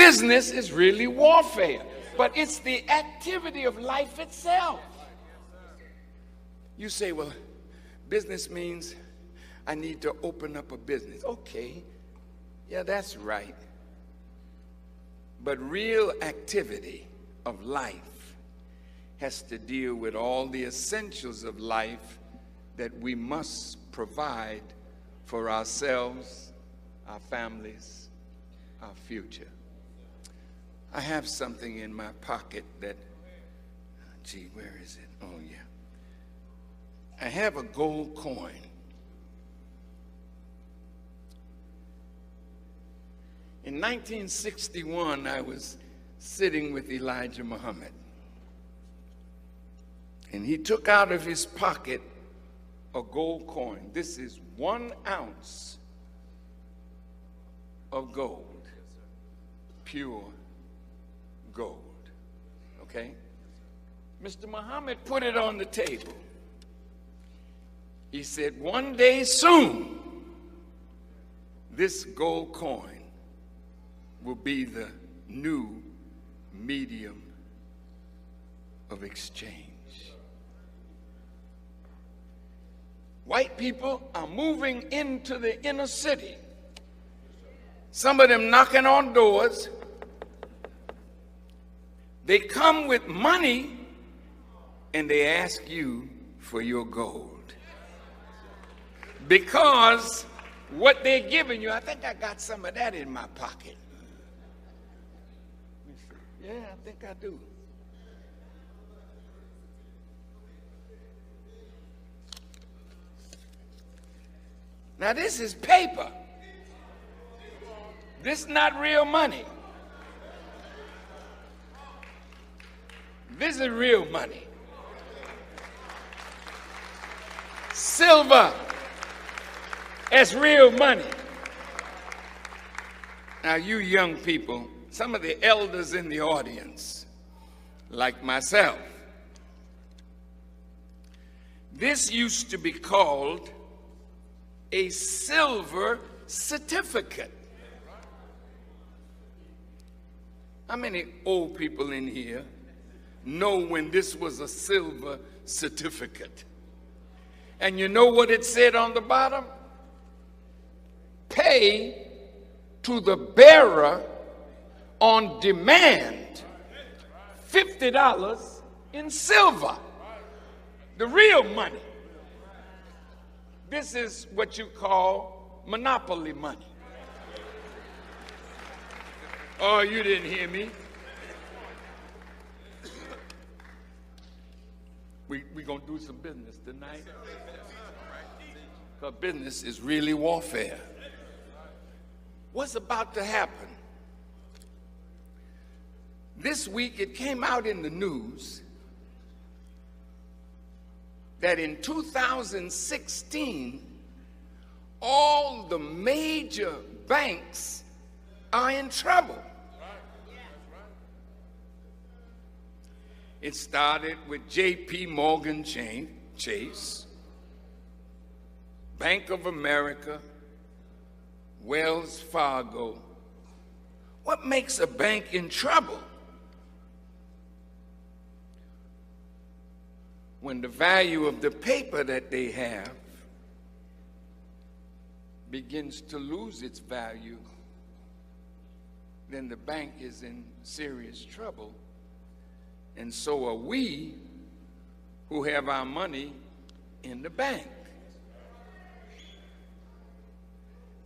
business is really warfare, but it's the activity of life itself. You say, well, business means I need to open up a business. Okay, yeah, that's right. But real activity of life has to deal with all the essentials of life that we must provide for ourselves, our families, our future. I have something in my pocket that, gee, where is it? Oh, yeah. I have a gold coin. In 1961, I was sitting with Elijah Muhammad, and he took out of his pocket a gold coin. This is 1 ounce of gold, pure gold, okay? Mr. Muhammad put it on the table. He said, one day soon, this gold coin will be the new medium of exchange. White people are moving into the inner city. Some of them knocking on doors. They come with money and they ask you for your gold. Because what they're giving you, I think I got some of that in my pocket. Yeah, I think I do. Now this is paper. This is not real money. This is real money. Silver as real money. Now you young people, some of the elders in the audience, like myself, this used to be called a silver certificate. How many old people in here know when this was a silver certificate? And you know what it said on the bottom? Pay to the bearer on demand $50 in silver, the real money. This is what you call monopoly money. Oh, you didn't hear me. We're going to do some business tonight. Because business is really warfare. What's about to happen? This week it came out in the news that in 2016, all the major banks are in trouble. It started with J.P. Morgan Chase, Bank of America, Wells Fargo. What makes a bank in trouble? When the value of the paper that they have begins to lose its value, then the bank is in serious trouble. And so are we who have our money in the bank.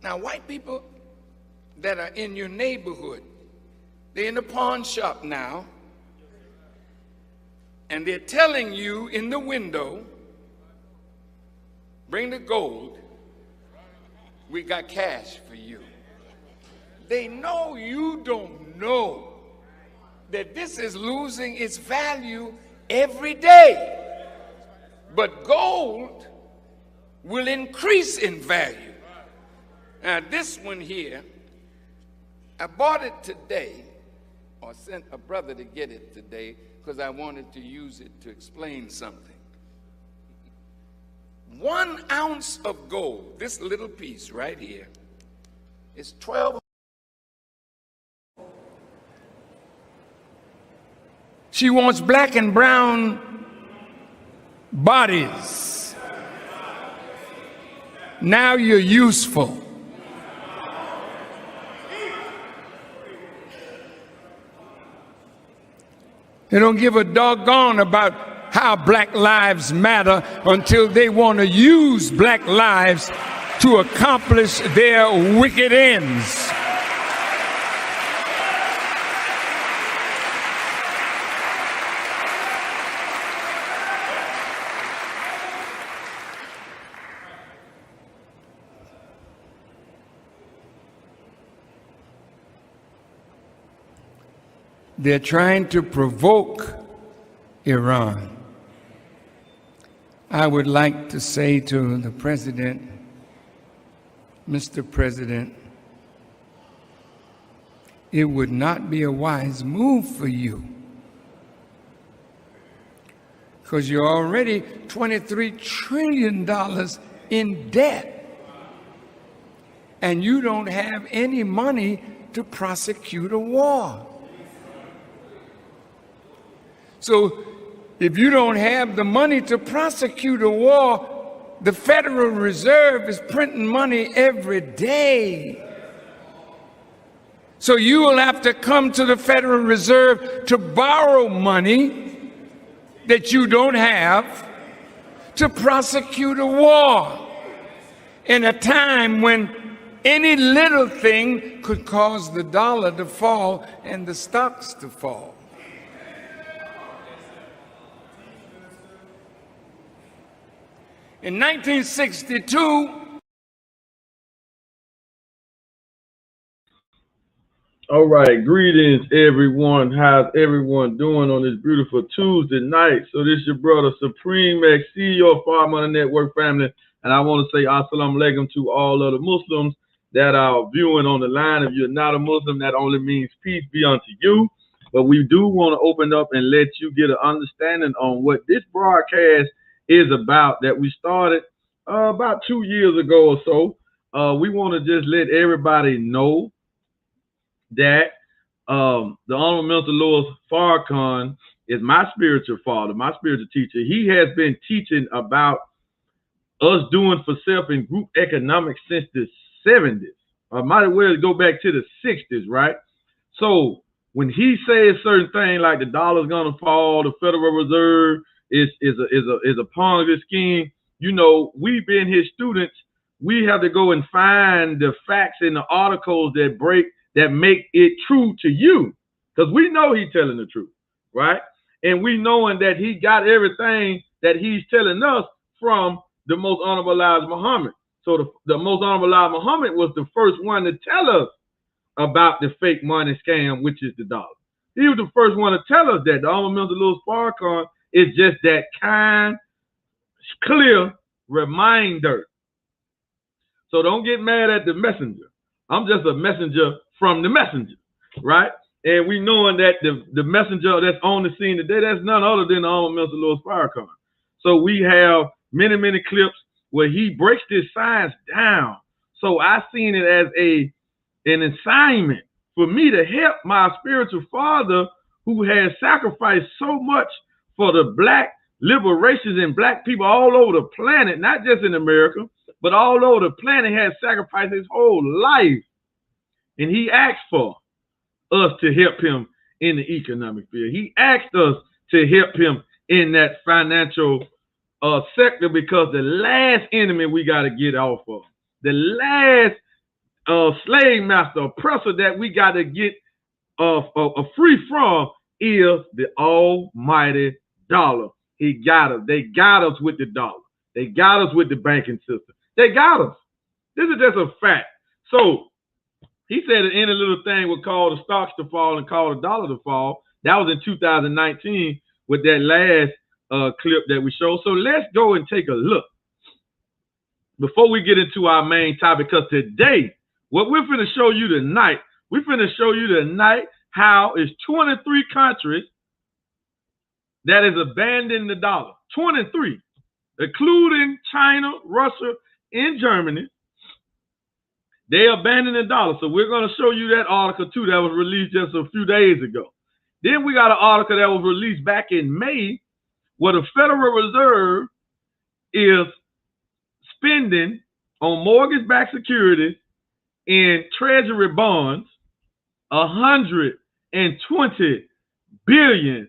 Now, white people that are in your neighborhood, they're in the pawn shop now, and they're telling you in the window, bring the gold, we got cash for you. They know you don't know that this is losing its value every day. But gold will increase in value. Now this one here, I bought it today, or sent a brother to get it today, because I wanted to use it to explain something. 1 ounce of gold, this little piece right here, is 12. She wants black and brown bodies. Now you're useful. They don't give a doggone about how black lives matter until they want to use black lives to accomplish their wicked ends. They're trying to provoke Iran. I would like to say to the president, Mr. President, it would not be a wise move for you, because you're already $23 trillion in debt, and you don't have any money to prosecute a war. So if you don't have the money to prosecute a war, the Federal Reserve is printing money every day. So you will have to come to the Federal Reserve to borrow money that you don't have to prosecute a war in a time when any little thing could cause the dollar to fall and the stocks to fall. In 1962, all right, greetings everyone. How's everyone doing on this beautiful Tuesday night? So this is your brother Supreme X, CEO of Far Money Network family, and I want to say assalamu alaikum to all other Muslims that are viewing on the line. If you're not a Muslim, that only means peace be unto you. But we do want to open up and let you get an understanding on what this broadcast is about, that we started about 2 years ago or so. We want to just let everybody know that the Honorable Minister Louis Farrakhan is my spiritual father, my spiritual teacher. He has been teaching about us doing for self and group economics since the 70s. Might as well go back to the 60s, right? So when he says certain things like the dollar's gonna fall, the Federal Reserve is a Ponzi scheme, you know, we being his students, we have to go and find the facts in the articles that make it true to you, because we know he's telling the truth, right? And we knowing that he got everything that he's telling us from the Most Honorable Elijah Muhammad. So the Most Honorable Elijah Muhammad was the first one to tell us about the fake money scam, which is the dollar. He was the first one to tell us that. The Honorable Minister Louis Farrakhan is just that kind, clear reminder. So don't get mad at the messenger. I'm just a messenger from the messenger, right? And we knowing that the messenger that's on the scene today, that's none other than the Honorable Minister Louis Farrakhan. So we have many, many clips where he breaks this science down. So I seen it as an assignment for me to help my spiritual father, who has sacrificed so much for the black liberations and black people all over the planet, not just in America, but all over the planet, has sacrificed his whole life. And he asked for us to help him in the economic field. He asked us to help him in that financial sector, because the last enemy we got to get off of, the last slave master, oppressor that we got to get free from, is the almighty dollar. He got us. They got us with the dollar. They got us with the banking system. They got us. This is just a fact. So he said that any little thing would cause the stocks to fall and cause the dollar to fall. That was in 2019 with that last clip that we showed. So let's go and take a look before we get into our main topic, because today, what we're finna show you tonight, we're finna show you tonight how it's 23 countries that is abandoning the dollar. 23, including China, Russia, and Germany. They abandoned the dollar. So we're going to show you that article too that was released just a few days ago. Then we got an article that was released back in May where the Federal Reserve is spending on mortgage-backed securities and treasury bonds $120 billion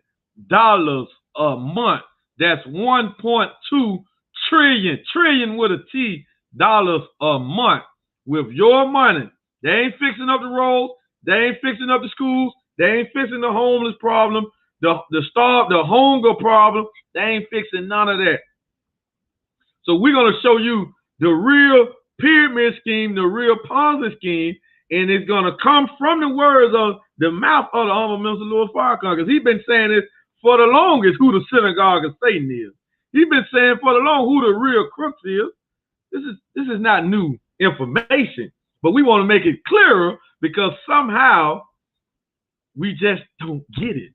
a month. That's 1.2 trillion with a T dollars a month with your money. They ain't fixing up the roads. They ain't fixing up the schools. They ain't fixing the homeless problem, the hunger problem. They ain't fixing none of that. So we're going to show you the real pyramid scheme, the real Ponzi scheme, and it's going to come from the words of the mouth of the Honorable Minister Louis Farrakhan, because he's been saying this for the longest, who the synagogue of Satan is. He's been saying for the long who the real crooks is. This is not new information, but we want to make it clearer because somehow we just don't get it.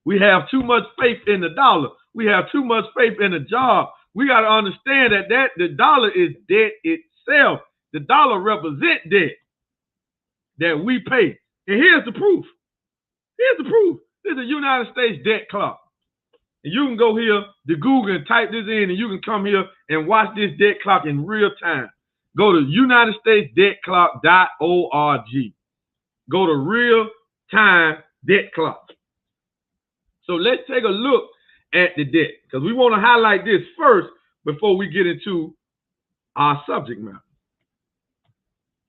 We have too much faith in the dollar. We have too much faith in the job. We got to understand that the dollar is debt itself. The dollar represents debt that we pay. And here's the proof. Here's the proof. This is the United States debt clock. And you can go here to Google and type this in, and you can come here and watch this debt clock in real time. Go to UnitedStatesDebtClock.org. Go to real time debt clock. So let's take a look at the debt, because we want to highlight this first before we get into our subject matter,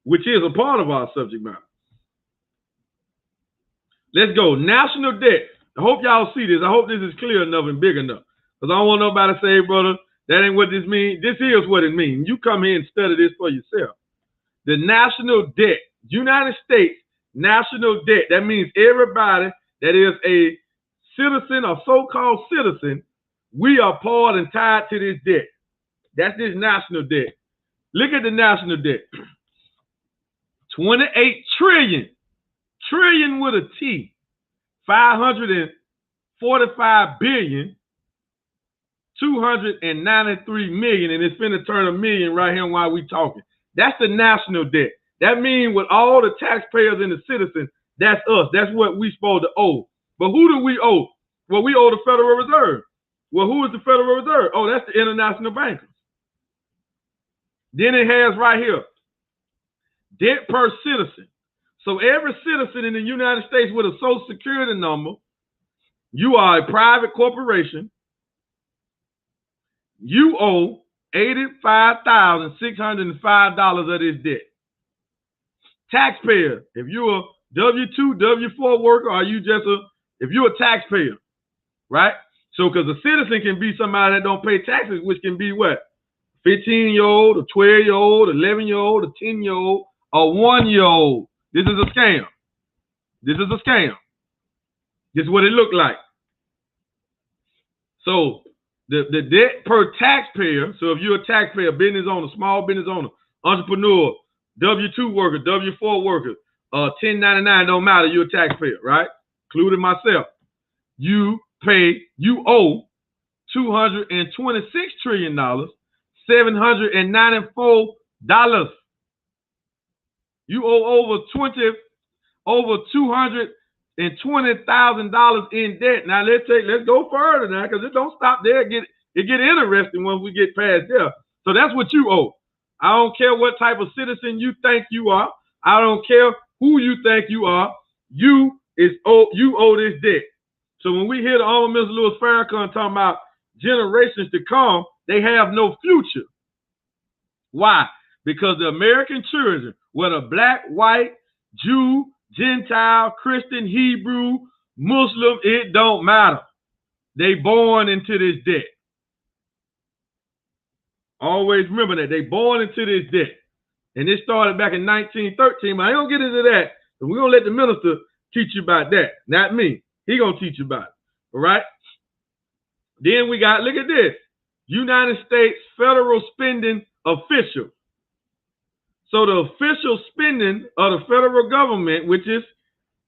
which is a part of our subject matter. Let's go. National debt. I hope y'all see this. I hope this is clear enough and big enough, because I don't want nobody to say, brother, that ain't what this means. This is what it means. You come here and study this for yourself. The national debt, United States national debt. That means everybody that is a citizen or so-called citizen, we are part and tied to this debt. That's this national debt. Look at the national debt. 28 trillion with a T, 545 billion, 293 million, and it's finna turn a million right here while we talking. That's the national debt. That means with all the taxpayers and the citizens, that's us. That's what we supposed to owe. But who do we owe? Well, we owe the Federal Reserve. Well, who is the Federal Reserve? Oh, that's the international bankers. Then it has right here, debt per citizen. So every citizen in the United States with a Social Security number, you are a private corporation, you owe $85,605 of this debt. Taxpayer, if you're a W-2, W-4 worker, or if you're a taxpayer, right? So, because a citizen can be somebody that don't pay taxes, which can be what? 15-year-old, a 12-year-old, 11-year-old, a 10-year-old, a 1-year-old. This is a scam. This is a scam. This is what it looked like. So, the debt per taxpayer, so if you're a taxpayer, business owner, small business owner, entrepreneur, W-2 worker, W-4 worker, 1099, don't matter, you're a taxpayer, right? Including myself. You owe $226 trillion, $794. You owe over $220,000 in debt. Now let's go further now, because it don't stop there. It get interesting once we get past there. So that's what you owe. I don't care what type of citizen you think you are. I don't care who you think you are. You owe this debt. So when we hear the Honorable Mr. Louis Farrakhan talking about generations to come, they have no future. Why? Because the American children, whether black, white, Jew, Gentile, Christian, Hebrew, Muslim, it don't matter. They born into this debt. Always remember that. They born into this debt. And it started back in 1913, but I don't get into that. We're going to let the minister teach you about that. Not me. He going to teach you about it. All right? Then we got, look at this. United States federal spending official. So the official spending of the federal government, which is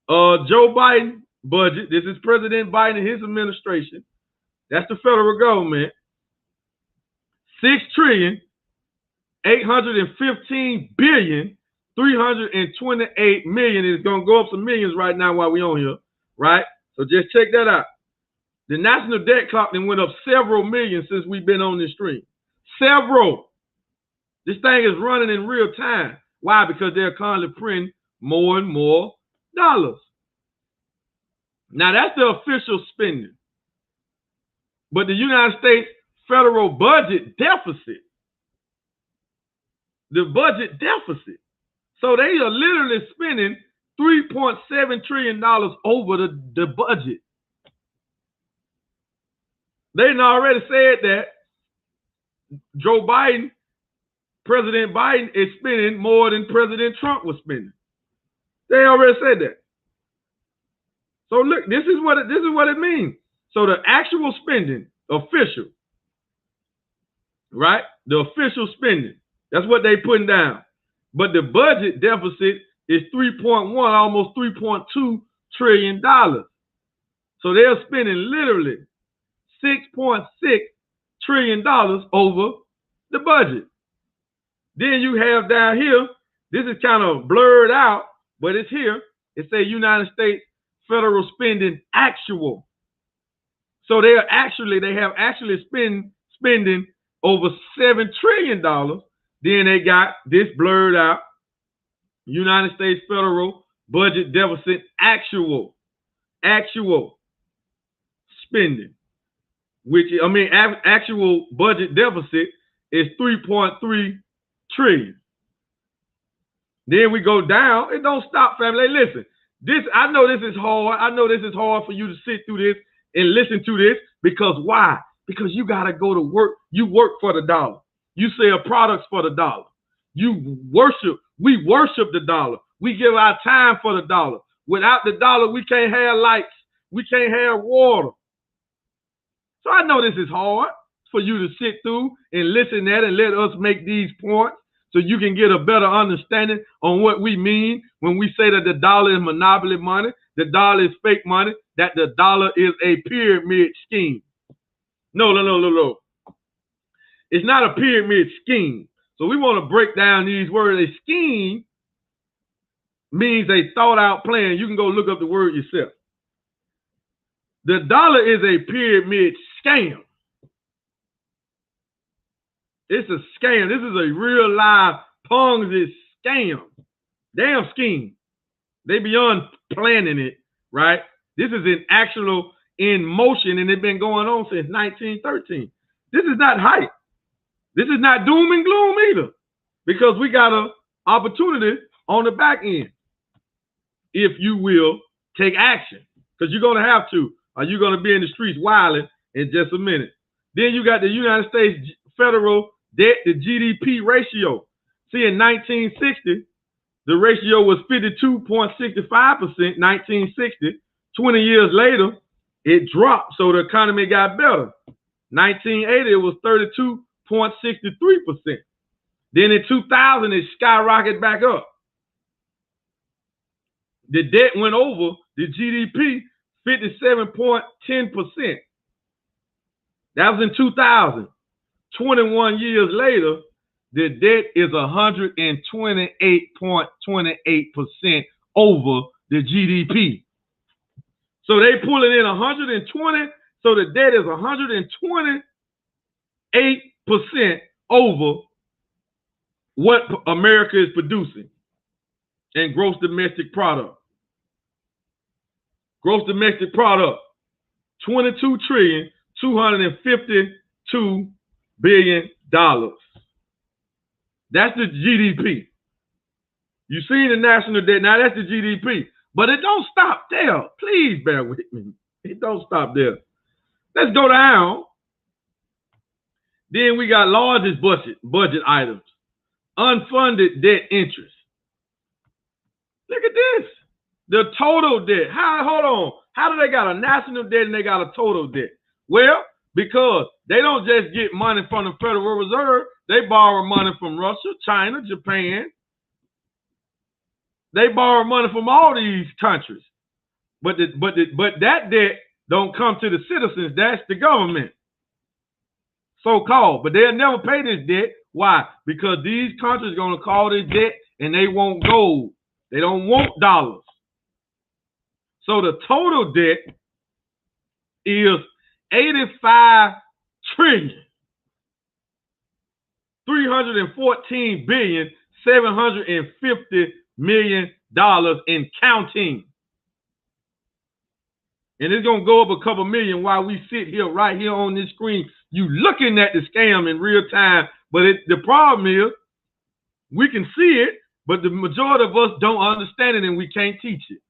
Joe Biden budget. This is President Biden and his administration. That's the federal government. $6,815,328,000,000. It's going to go up some millions right now while we on here. right? So just check that out. The national debt clock then went up several million since we've been on this stream. Several. This thing is running in real time. Why? Because they're constantly printing more and more dollars. Now, that's the official spending. But the United States federal budget deficit, the budget deficit. So they are literally spending $3.7 trillion over the budget. They already said that Joe Biden, President Biden, is spending more than President Trump was spending. They already said that. So look, this is what it means. So the actual spending, official, right? The official spending, that's what they putting down. But the budget deficit is 3.1, almost $3.2 trillion. So they're spending literally $6.6 trillion over the budget. Then you have down here, this is kind of blurred out, but it's here. It says United States federal spending actual. So they have actually spending over $7 trillion. Then they got this blurred out. United States federal budget deficit actual spending, which actual budget deficit is 3.3 trillion. Then we go down. It don't stop, family. Listen, I know this is hard. I know this is hard for you to sit through this and listen to this, because why? Because you got to go to work. You work for the dollar. You sell products for the dollar. We worship the dollar. We give our time for the dollar. Without the dollar, we can't have lights. We can't have water. So I know this is hard for you to sit through and listen at and let us make these points so you can get a better understanding on what we mean when we say that the dollar is monopoly money, the dollar is fake money, that the dollar is a pyramid scheme. No. It's not a pyramid scheme. So we want to break down these words. A scheme means a thought out plan. You can go look up the word yourself. The dollar is a pyramid scam. It's a scam. This is a real live Ponzi scam. Damn scheme. They beyond planning it, right? This is in motion, and it's been going on since 1913. This is not hype. This is not doom and gloom either, because we got an opportunity on the back end. If you will take action, because you're going to have to, or you're going to be in the streets wilding in just a minute. Then you got the United States federal debt to GDP ratio. See, in 1960, the ratio was 52.65%, 1960. 20 years later, it dropped, so the economy got better. 1980, it was 32.63%. Then in 2000, it skyrocketed back up. The debt went over the GDP 57.10%. That was in 2000. 21 years later, the debt is 128.28% over the GDP. So they pulling in 120. So the debt is 128% over what America is producing in gross domestic product. Gross domestic product, $22.252 billion. That's the GDP. You see the national debt. Now that's the GDP. But it don't stop there. Please bear with me. It don't stop there. Let's go down. Then we got largest budget items. Unfunded debt interest. Look at this. The total debt. Hold on. How do they got a national debt and they got a total debt? Well, because they don't just get money from the Federal Reserve. They borrow money from Russia, China, Japan. They borrow money from all these countries. But that debt don't come to the citizens. That's the government. So-called. But they'll never pay this debt. Why? Because these countries are going to call this debt and they want gold. They don't want dollars. So the total debt is $85,314,750,000,000 and counting. And it's going to go up a couple million while we sit here right here on this screen. You looking at the scam in real time. But the problem is we can see it, but the majority of us don't understand it and we can't teach it.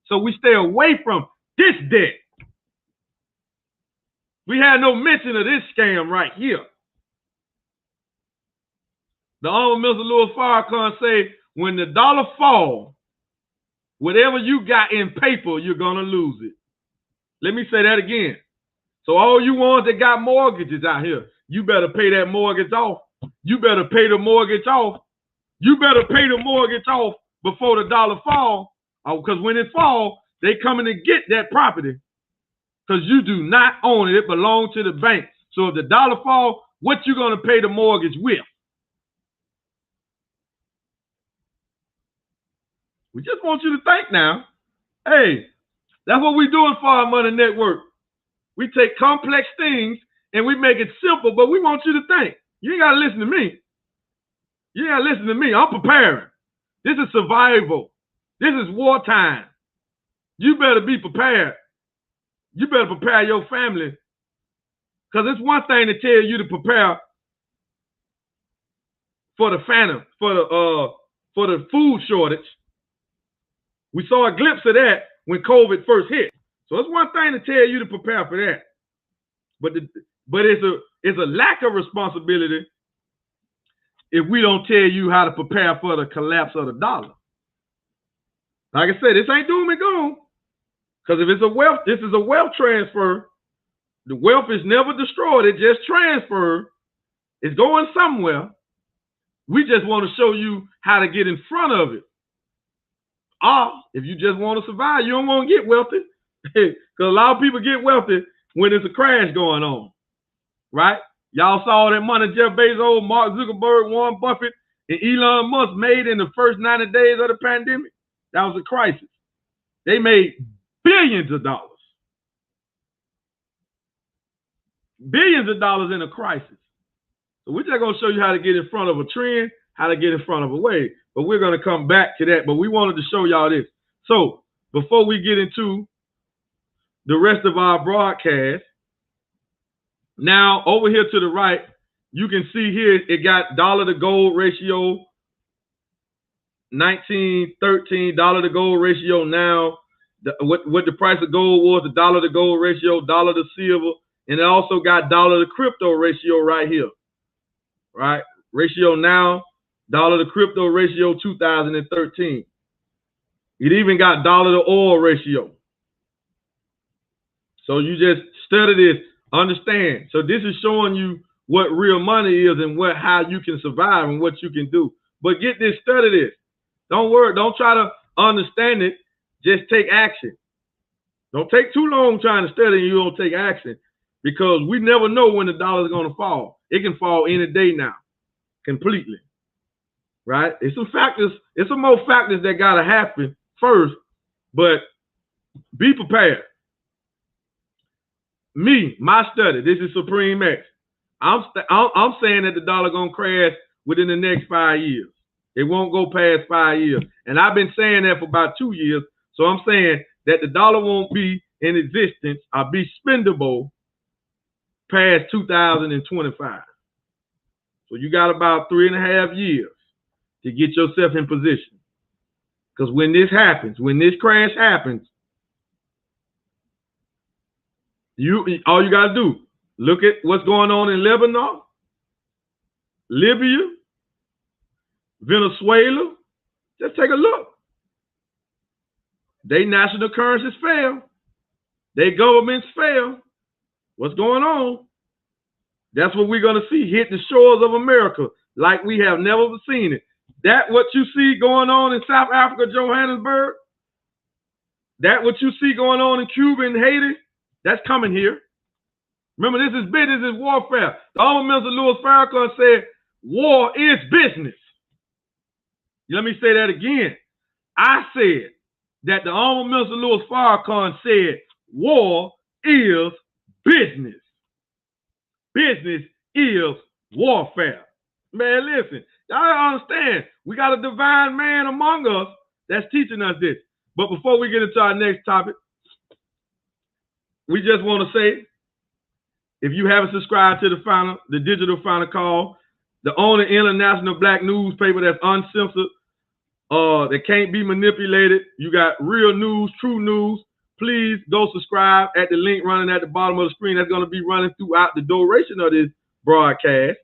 So we stay away from this debt. We had no mention of this scam right here. The Honorable Mr. Louis Farrakhan say, when the dollar falls, whatever you got in paper, you're going to lose it. Let me say that again. So all you ones that got mortgages out here, you better pay that mortgage off. You better pay the mortgage off. You better pay the mortgage off before the dollar falls. Because when it falls, they coming to get that property. Because you do not own it. It belongs to the bank. So if the dollar falls, what you going to pay the mortgage with? We just want you to think now. Hey, that's what we're doing for our Money Network. We take complex things and we make it simple, but we want you to think. You ain't got to listen to me. You ain't got to listen to me. I'm preparing. This is survival. This is wartime. You better be prepared. You better prepare your family. Because it's one thing to tell you to prepare for the phantom, for the food shortage. We saw a glimpse of that when COVID first hit. So it's one thing to tell you to prepare for that. But it's a lack of responsibility if we don't tell you how to prepare for the collapse of the dollar. Like I said, this ain't doom and gloom. Because if it's a wealth, this is a wealth transfer. The wealth is never destroyed. It just transferred. It's going somewhere. We just want to show you how to get in front of it. If you just want to survive, you don't want to get wealthy. Because a lot of people get wealthy when there's a crash going on. Right? Y'all saw that money Jeff Bezos, Mark Zuckerberg, Warren Buffett, and Elon Musk made in the first 90 days of the pandemic. That was a crisis. They made billions of dollars. Billions of dollars in a crisis. So we're just going to show you how to get in front of a trend, how to get in front of a wave. But we're going to come back to that. But we wanted to show y'all this. So before we get into the rest of our broadcast, now over here to the right, you can see here it got dollar to gold ratio 1913, dollar to gold ratio now. What the price of gold was, the dollar to gold ratio, dollar to silver, and it also got dollar to crypto ratio right here. Right? Ratio now, dollar to crypto ratio 2013. It even got dollar to oil ratio. So you just study this, understand. So this is showing you what real money is and how you can survive and what you can do. But get this, study this. Don't worry, don't try to understand it. Just take action. Don't take too long trying to study and you don't take action, because we never know when the dollar is going to fall. It can fall any day now, completely. Right? It's some factors. It's some more factors that got to happen first, but be prepared. My study. This is Supreme X. I'm saying that the dollar gonna crash within the next 5 years. It won't go past 5 years, and I've been saying that for about 2 years. So I'm saying that the dollar won't be in existence or be spendable past 2025. So you got about 3.5 years to get yourself in position. Because when this happens, when this crash happens, all you got to do, look at what's going on in Lebanon, Libya, Venezuela. Just take a look. They national currencies fail. Their governments fail. What's going on? That's what we're going to see hit the shores of America like we have never seen it. That what you see going on in South Africa, Johannesburg, that what you see going on in Cuba and Haiti, that's coming here. Remember, this is business, this is warfare. The Honorable Mr. Louis Farrakhan said, war is business. Let me say that again. I said, that the Honorable Minister Louis Farrakhan said, war is business. Business is warfare. Man, listen, y'all understand, we got a divine man among us that's teaching us this. But before we get into our next topic, we just want to say, if you haven't subscribed to the Digital Final Call, the only international black newspaper that's uncensored, that can't be manipulated, you got real news, true news, please go subscribe at the link running at the bottom of the screen. That's going to be running throughout the duration of this broadcast.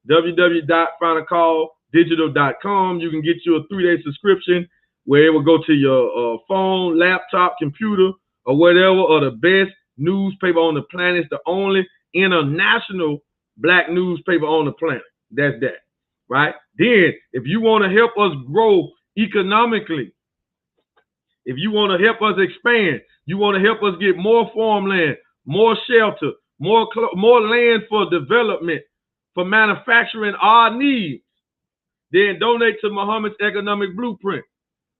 www.finalcalldigital.com. You can get you a 3-day subscription where it will go to your phone, laptop, computer, or whatever, or the best newspaper on the planet. It's the only international black newspaper on the planet. That's that, right? Then, if you want to help us grow economically, if you want to help us expand, you want to help us get more farmland, more shelter, more land for development, for manufacturing our needs, then donate to Muhammad's Economic Blueprint,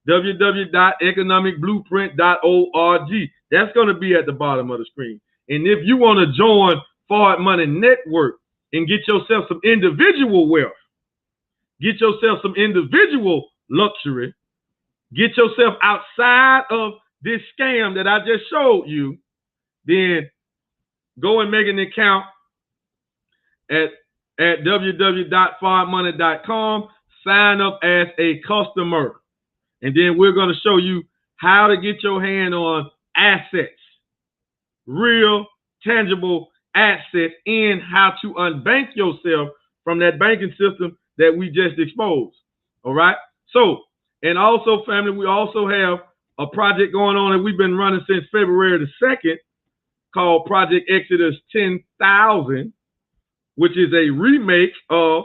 www.economicblueprint.org. That's going to be at the bottom of the screen. And if you want to join Forward Money Network and get yourself some individual wealth, get yourself some individual luxury, get yourself outside of this scam that I just showed you, then go and make an account at www.forwardmoney.com. Sign up as a customer. And then we're going to show you how to get your hand on assets, real, tangible assets, and how to unbank yourself from that banking system that we just exposed. All right? So, and also, family, we also have a project going on that we've been running since February the 2nd called Project Exodus 10,000, which is a remake of,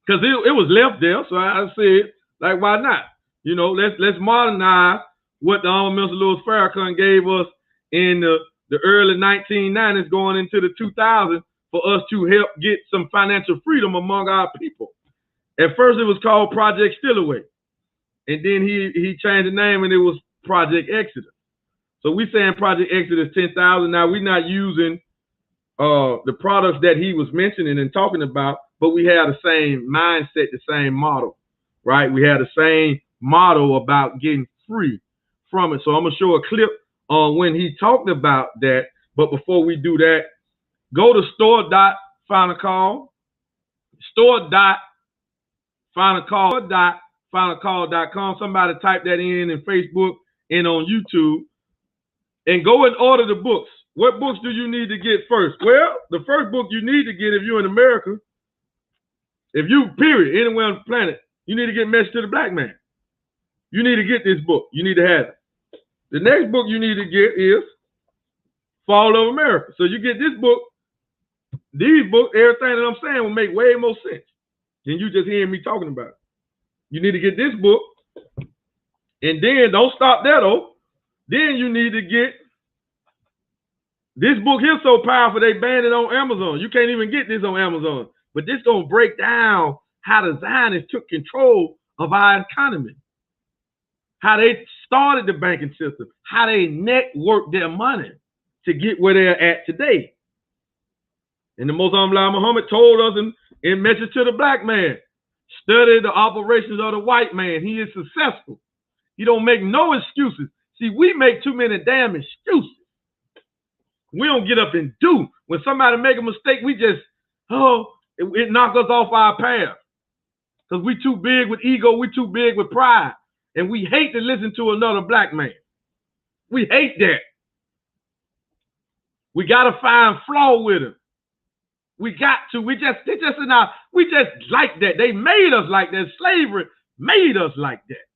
because it was left there, so I said, like, why not? You know, let's modernize what the Honorable Minister Louis Farrakhan gave us in the early 1990s going into the 2000s for us to help get some financial freedom among our people. At first, it was called Project Stillaway. And then he changed the name and it was Project Exodus. So we saying Project Exodus 10,000. Now we're not using the products that he was mentioning and talking about, but we have the same mindset, the same model, right? We have the same model about getting free from it. So I'm going to show a clip on when he talked about that. But before we do that, go to store.finalcall, store.finalcall.com. Somebody type that in Facebook and on YouTube, and go and order the books. What books do you need to get first? Well, the first book you need to get if you're in America, if you, period, anywhere on the planet, you need to get Message to the Black Man. You need to get this book. You need to have it. The next book you need to get is Fall of America. So you get this book, these books, everything that I'm saying will make way more sense than you just hearing me talking about it. You need to get this book, and then don't stop there though. Then you need to get this book here, so powerful they banned it on Amazon. You can't even get this on Amazon. But this gonna break down how the Zionists took control of our economy, how they started the banking system, how they networked their money to get where they're at today. And the Most Honorable Muhammad told us in Message to the Black Man, study the operations of the white man. He is successful. He don't make no excuses. See, we make too many damn excuses. We don't get up and do. When somebody make a mistake, we just, it knocks us off our path. Because we too big with ego, we too big with pride. And we hate to listen to another black man. We hate that. We gotta find flaw with him. We got to. We just like that. They made us like that. Slavery made us like that.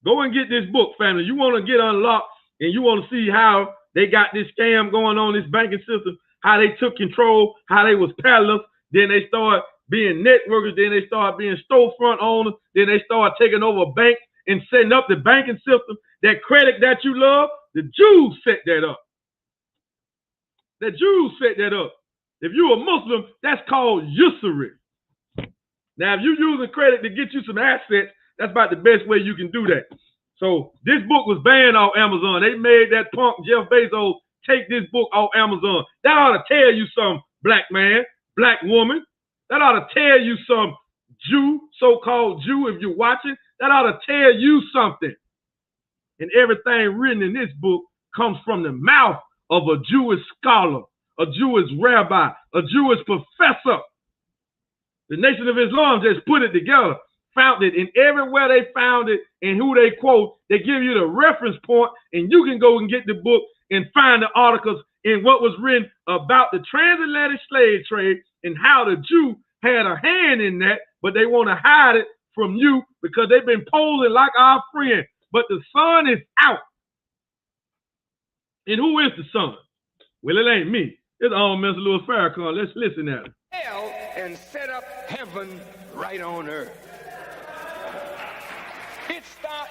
Go and get this book, family. You want to get unlocked and you want to see how they got this scam going on, this banking system, how they took control, how they was peddlers, then they started being networkers, then they started being storefront owners, then they started taking over banks and setting up the banking system. That credit that you love, the Jews set that up. The Jews set that up. If you're a Muslim, that's called usury. Now, if you're using credit to get you some assets, that's about the best way you can do that. So this book was banned off Amazon. They made that punk Jeff Bezos take this book off Amazon. That ought to tell you something, black man, black woman. That ought to tell you some Jew, so-called Jew, if you're watching. That ought to tell you something. And everything written in this book comes from the mouth of a Jewish scholar, a Jewish rabbi, a Jewish professor. The Nation of Islam just put it together, found it, and everywhere they found it and who they quote, they give you the reference point, and you can go and get the book and find the articles in what was written about the transatlantic slave trade and how the Jew had a hand in that, but they want to hide it from you because they've been posing like our friend. But the sun is out. And who is the sun? Well, it ain't me. It's Mr. Louis Farrakhan. Let's listen at him. Hell and set up heaven right on earth.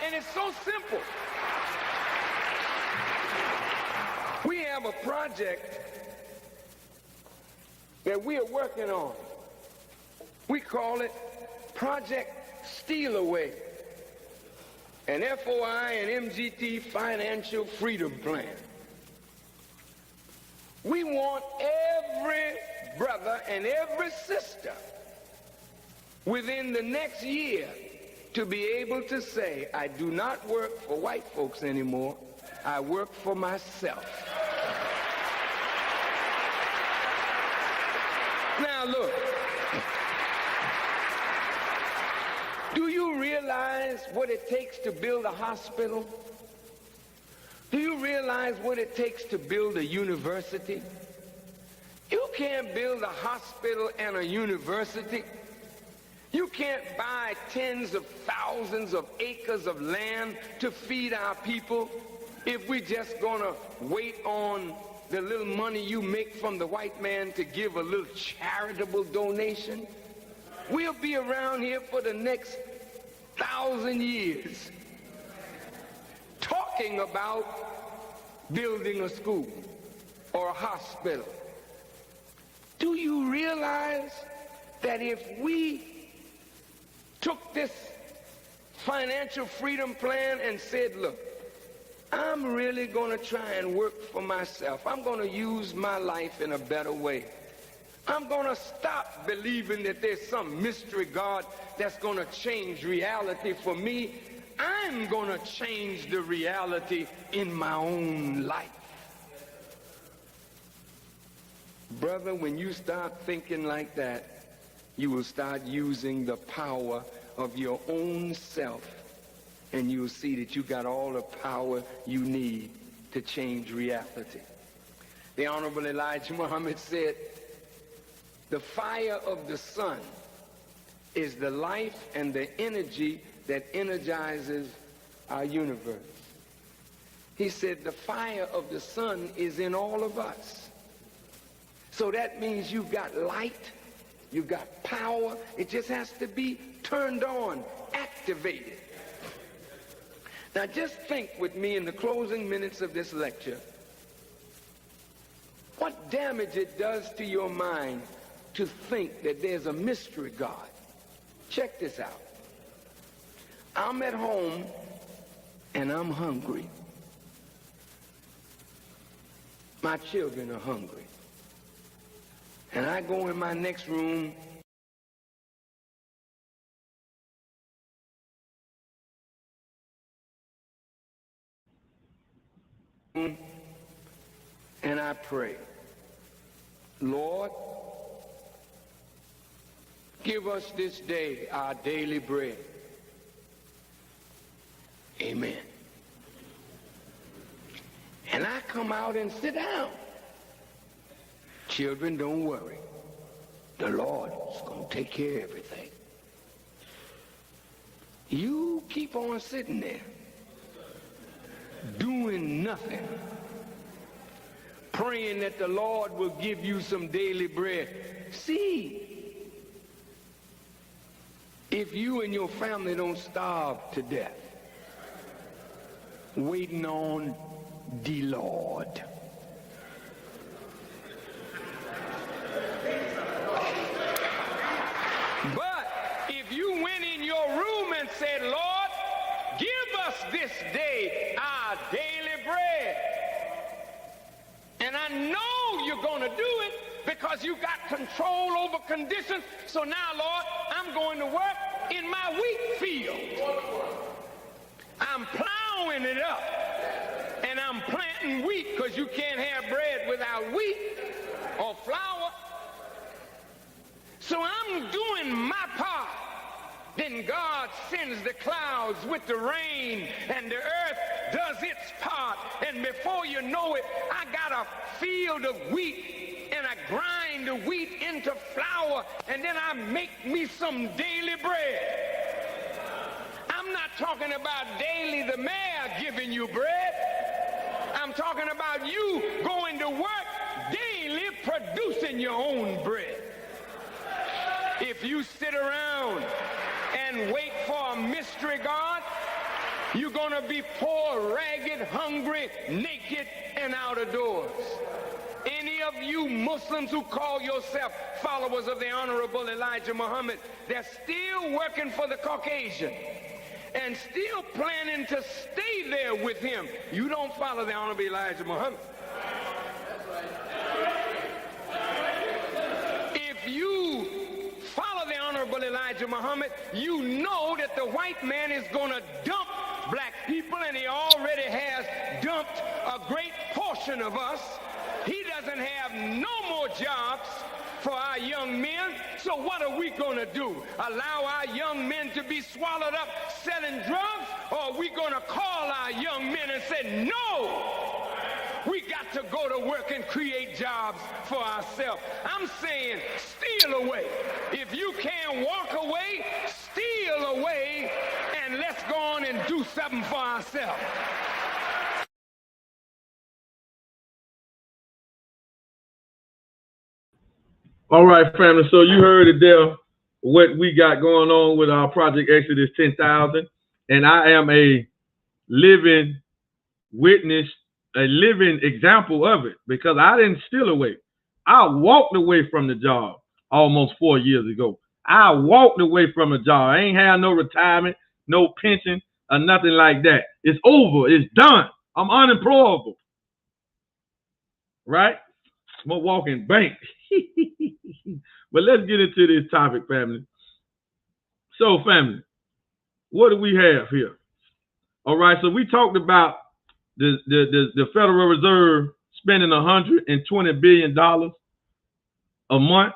And it's so simple. We have a project that we are working on. We call it Project Steal Away, an FOI and MGT financial freedom plan. We want every brother and every sister within the next year to be able to say, I do not work for white folks anymore. I work for myself. Now look, do you realize what it takes to build a hospital? Do you realize what it takes to build a university? You can't build a hospital and a university. You can't buy tens of thousands of acres of land to feed our people if we're just gonna wait on the little money you make from the white man to give a little charitable donation. We'll be around here for the next 1,000 years talking about building a school or a hospital. Do you realize that if we took this financial freedom plan and said, look, I'm really going to try and work for myself. I'm going to use my life in a better way. I'm going to stop believing that there's some mystery God that's going to change reality for me. I'm going to change the reality in my own life. Brother, when you start thinking like that, you will start using the power of your own self, and you'll see that you got all the power you need to change reality. The Honorable Elijah Muhammad said, the fire of the sun is the life and the energy that energizes our universe. He said the fire of the sun is in all of us. So that means you've got light, you've got power. It just has to be turned on, activated. Now just think with me in the closing minutes of this lecture, what damage it does to your mind to think that there's a mystery God. Check this out. I'm at home and I'm hungry. My children are hungry. And I go in my next room and I pray, Lord, give us this day our daily bread. Amen. And I come out and sit down. Children, don't worry. The Lord is going to take care of everything. You keep on sitting there, doing nothing, praying that the Lord will give you some daily bread. See, if you and your family don't starve to death, waiting on the Lord. But if you went in your room and said, Lord, give us this day our daily bread. And I know you're going to do it because you got control over conditions. So now, Lord, I'm going to work in my wheat field. I'm plowing it up. And I'm planting wheat because you can't have bread without wheat or flour. So I'm doing my part. Then God sends the clouds with the rain, and the earth does its part. And before you know it, I got a field of wheat, and I grind the wheat into flour, and then I make me some daily bread. I'm not talking about daily the mayor giving you bread. I'm talking about you going to work daily producing your own bread. If you sit around and wait for a mystery God, you're going to be poor, ragged, hungry, naked, and out of doors. Any of you Muslims who call yourself followers of the Honorable Elijah Muhammad, they're still working for the Caucasian and still planning to stay there with him. You don't follow the Honorable Elijah Muhammad. If you follow the Honorable Elijah Muhammad, you know that the white man is going to dump black people, and he already has dumped a great portion of us. He doesn't have no more jobs for our young men. So what are we going to do? Allow our young men to be swallowed up selling drugs? Or are we going to call our young men and say, no, we got to go to work and create jobs for ourselves? I'm saying steal away. If you can't walk away, steal away, and let's go on and do something for ourselves. All right, family. So you heard it there, what we got going on with our Project Exodus 10,000. And I am a living witness, a living example of it, because I didn't steal away. I walked away from the job almost 4 years ago. I walked away from a job. I ain't had no retirement, no pension, or nothing like that. It's over. It's done. I'm unemployable. Right? I'm a walking bank. But let's get into this topic, family. So, family, what do we have here? All right, so we talked about the Federal Reserve spending $120 billion a month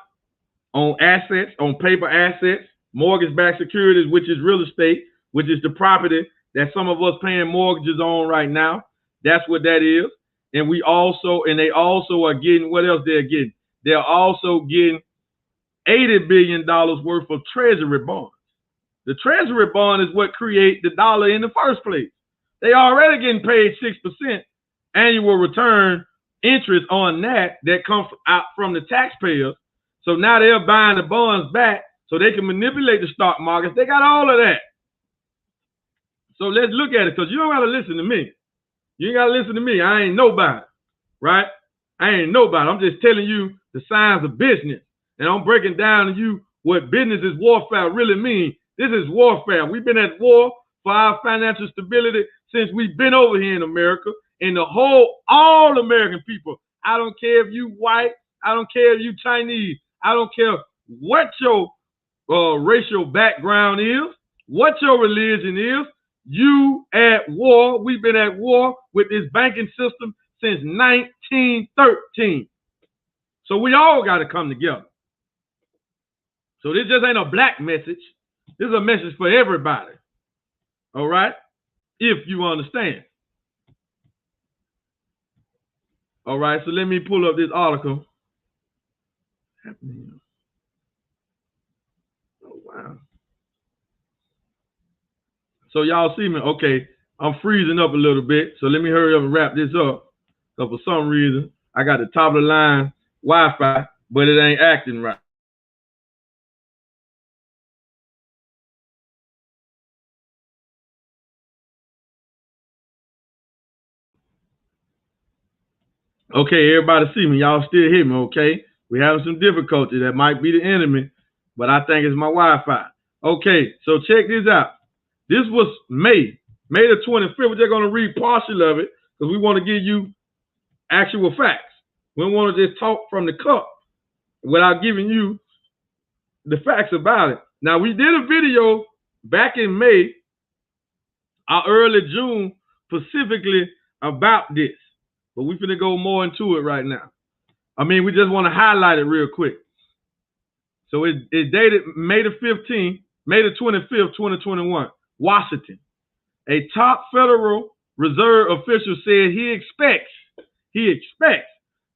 on assets, on paper assets, mortgage-backed securities, which is real estate, which is the property that some of us paying mortgages on right now. That's what that is. And they also are getting, what else they're getting? They're also getting $80 billion worth of treasury bonds. The treasury bond is what create the dollar in the first place. They already getting paid 6% annual return interest on that comes out from the taxpayers. So now they're buying the bonds back so they can manipulate the stock markets. They got all of that. So let's look at it, because you don't got to listen to me. You ain't got to listen to me. I ain't nobody, right? I ain't nobody. I'm just telling you the signs of business. And I'm breaking down to you what business is warfare really means. This is warfare. We've been at war for our financial stability since we've been over here in America. And all American people, I don't care if you white, I don't care if you Chinese, I don't care what your racial background is, what your religion is, you at war. We've been at war with this banking system since 1913. So we all got to come together. So this just ain't a black message. This is a message for everybody. All right? If you understand. All right, so let me pull up this article. Oh, wow. So y'all see me? Okay, I'm freezing up a little bit. So let me hurry up and wrap this up. So for some reason, I got the top of the line Wi-Fi, but it ain't acting right. Okay, everybody see me. Y'all still hear me, okay? We're having some difficulty. That might be the enemy, but I think it's my Wi-Fi. Okay, so check this out. This was May May the 25th, we're just going to read partial of it because we want to give you actual facts. We don't want to just talk from the cup without giving you the facts about it. Now, we did a video back in May or early June specifically about this, but we're going to go more into it right now. I mean, we just want to highlight it real quick. So it dated May the 15th, May the 25th, 2021, Washington. A top Federal Reserve official said he expects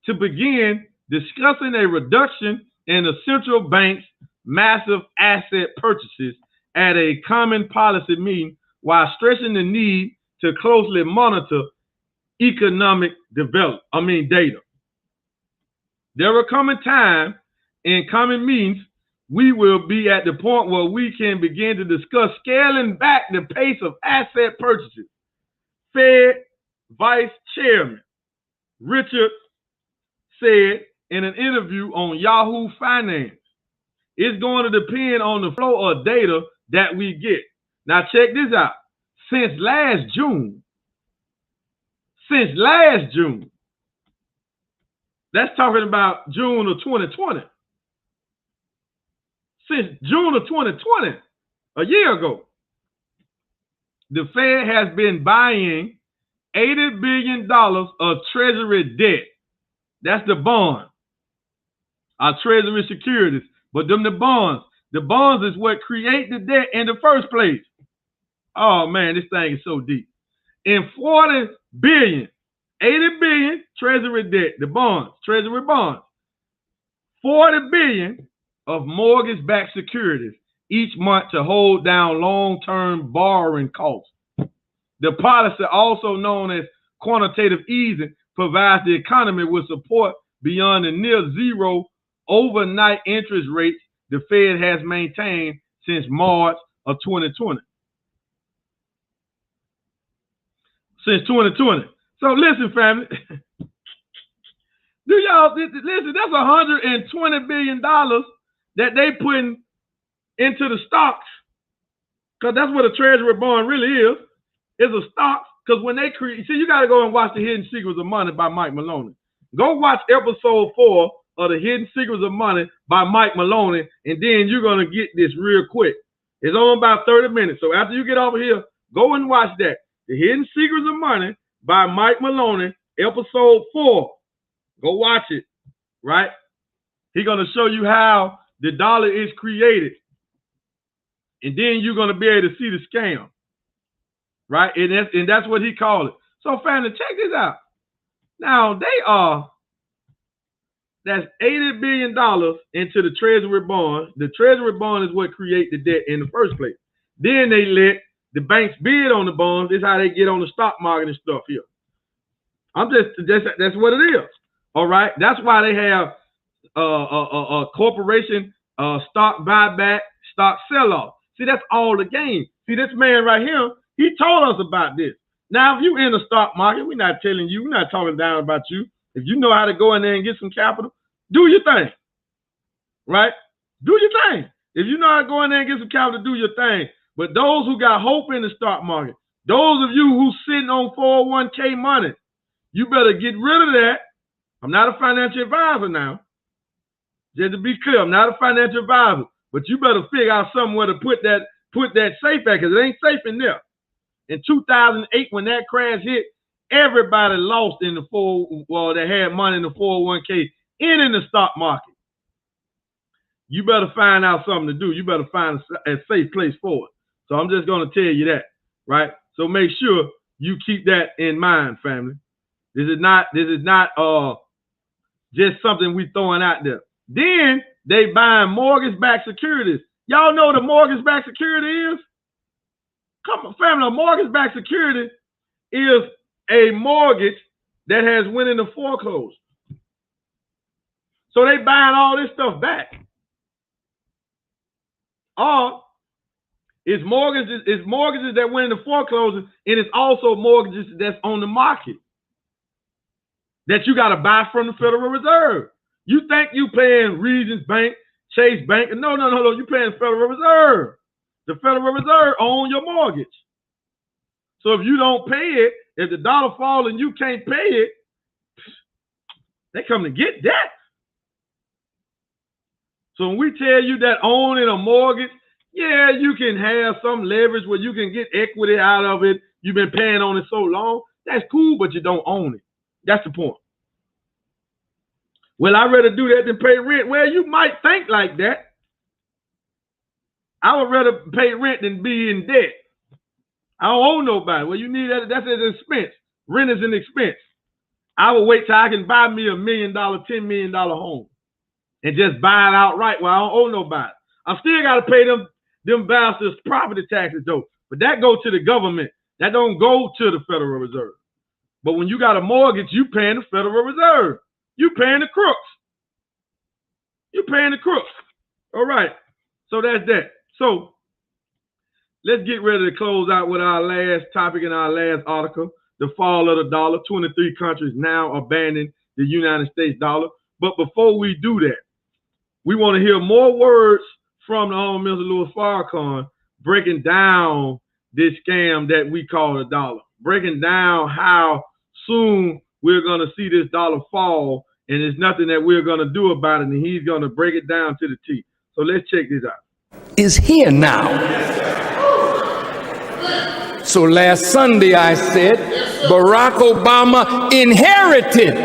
to begin discussing a reduction in the central bank's massive asset purchases at a common policy meeting while stressing the need to closely monitor economic data. There will come a time in coming meetings we will be at the point where we can begin to discuss scaling back the pace of asset purchases. Fed Vice Chairman Richard said in an interview on Yahoo Finance, it's going to depend on the flow of data that we get. Now check this out. Since last June, that's talking about June of 2020. Since June of 2020, a year ago, the Fed has been buying $80 billion of Treasury debt. That's the bond. Our Treasury securities. But them the bonds. The bonds is what create the debt in the first place. Oh, man, this thing is so deep. In 40 billion, 80 billion Treasury debt, the bonds, Treasury bonds. 40 billion of mortgage-backed securities each month to hold down long-term borrowing costs. The policy, also known as quantitative easing, provides the economy with support beyond the near zero overnight interest rates the Fed has maintained since March of 2020. Since 2020. So listen, family. Do y'all listen? That's $120 billion that they putting into the stocks, because that's what a Treasury bond really is. It's a stock. Because when they create, see, you got to go and watch The Hidden Secrets of Money by Mike Maloney. Go watch episode 4 of The Hidden Secrets of Money by Mike Maloney, and then you're going to get this real quick. It's only about 30 minutes. So after you get over here, go and watch that. The Hidden Secrets of Money by Mike Maloney, episode 4. Go watch it, right? He's going to show you how the dollar is created. And then you're going to be able to see the scam, right? And that's what he called it. So, family, check this out. Now, that's $80 billion into the Treasury bond. The Treasury bond is what create the debt in the first place. Then they let the banks bid on the bonds. This is how they get on the stock market and stuff here. That's what it is. All right. That's why they have a corporation stock buyback, stock sell-off. See, that's all the game. See, this man right here, he told us about this. Now, if you in the stock market, we're not telling you, we're not talking down about you. If you know how to go in there and get some capital, do your thing. Right? Do your thing. If you know how to go in there and get some capital, do your thing. But those who got hope in the stock market, those of you who sitting on 401k money, you better get rid of that. I'm not a financial advisor now. Just to be clear, I'm not a financial advisor. But you better figure out somewhere to put that safe at, because it ain't safe in there. In 2008, when that crash hit, everybody lost in the that had money in the 401k and in the stock market. You better find out something to do. You better find a safe place for it. So I'm just going to tell you that, right? So make sure you keep that in mind, family. This is not just something we throwing out there. Then they buying mortgage-backed securities. Y'all know what a mortgage-backed security is? Come on, family. A mortgage-backed security is a mortgage that has went into foreclosure. So they buying all this stuff back. Or it's mortgages that went into foreclosure, and it's also mortgages that's on the market that you got to buy from the Federal Reserve. You think you paying Regions Bank, Chase Bank? No. You paying Federal Reserve. The Federal Reserve owns your mortgage. So if you don't pay it, if the dollar falls and you can't pay it, they come to get that. So when we tell you that owning a mortgage, yeah, you can have some leverage where you can get equity out of it. You've been paying on it so long. That's cool, but you don't own it. That's the point. Well, I'd rather do that than pay rent. Well, you might think like that. I would rather pay rent than be in debt. I don't owe nobody. Well, you need that. That's an expense. Rent is an expense. I would wait till I can buy me $1 million, $10 million home and just buy it outright. Well, I don't owe nobody. I still got to pay them bastards property taxes though. But that goes to the government. That don't go to the Federal Reserve. But when you got a mortgage, you paying the Federal Reserve. You paying the crooks. You paying the crooks. All right. So that's that. So let's get ready to close out with our last topic in our last article, the fall of the dollar. 23 countries now abandoning the United States dollar. But before we do that, we want to hear more words from the Honorable Mr. Louis Farrakhan breaking down this scam that we call the dollar, breaking down how soon we're going to see this dollar fall, and there's nothing that we're going to do about it, and he's going to break it down to the T. So let's check this out. Is here now. So last Sunday I said Barack Obama inherited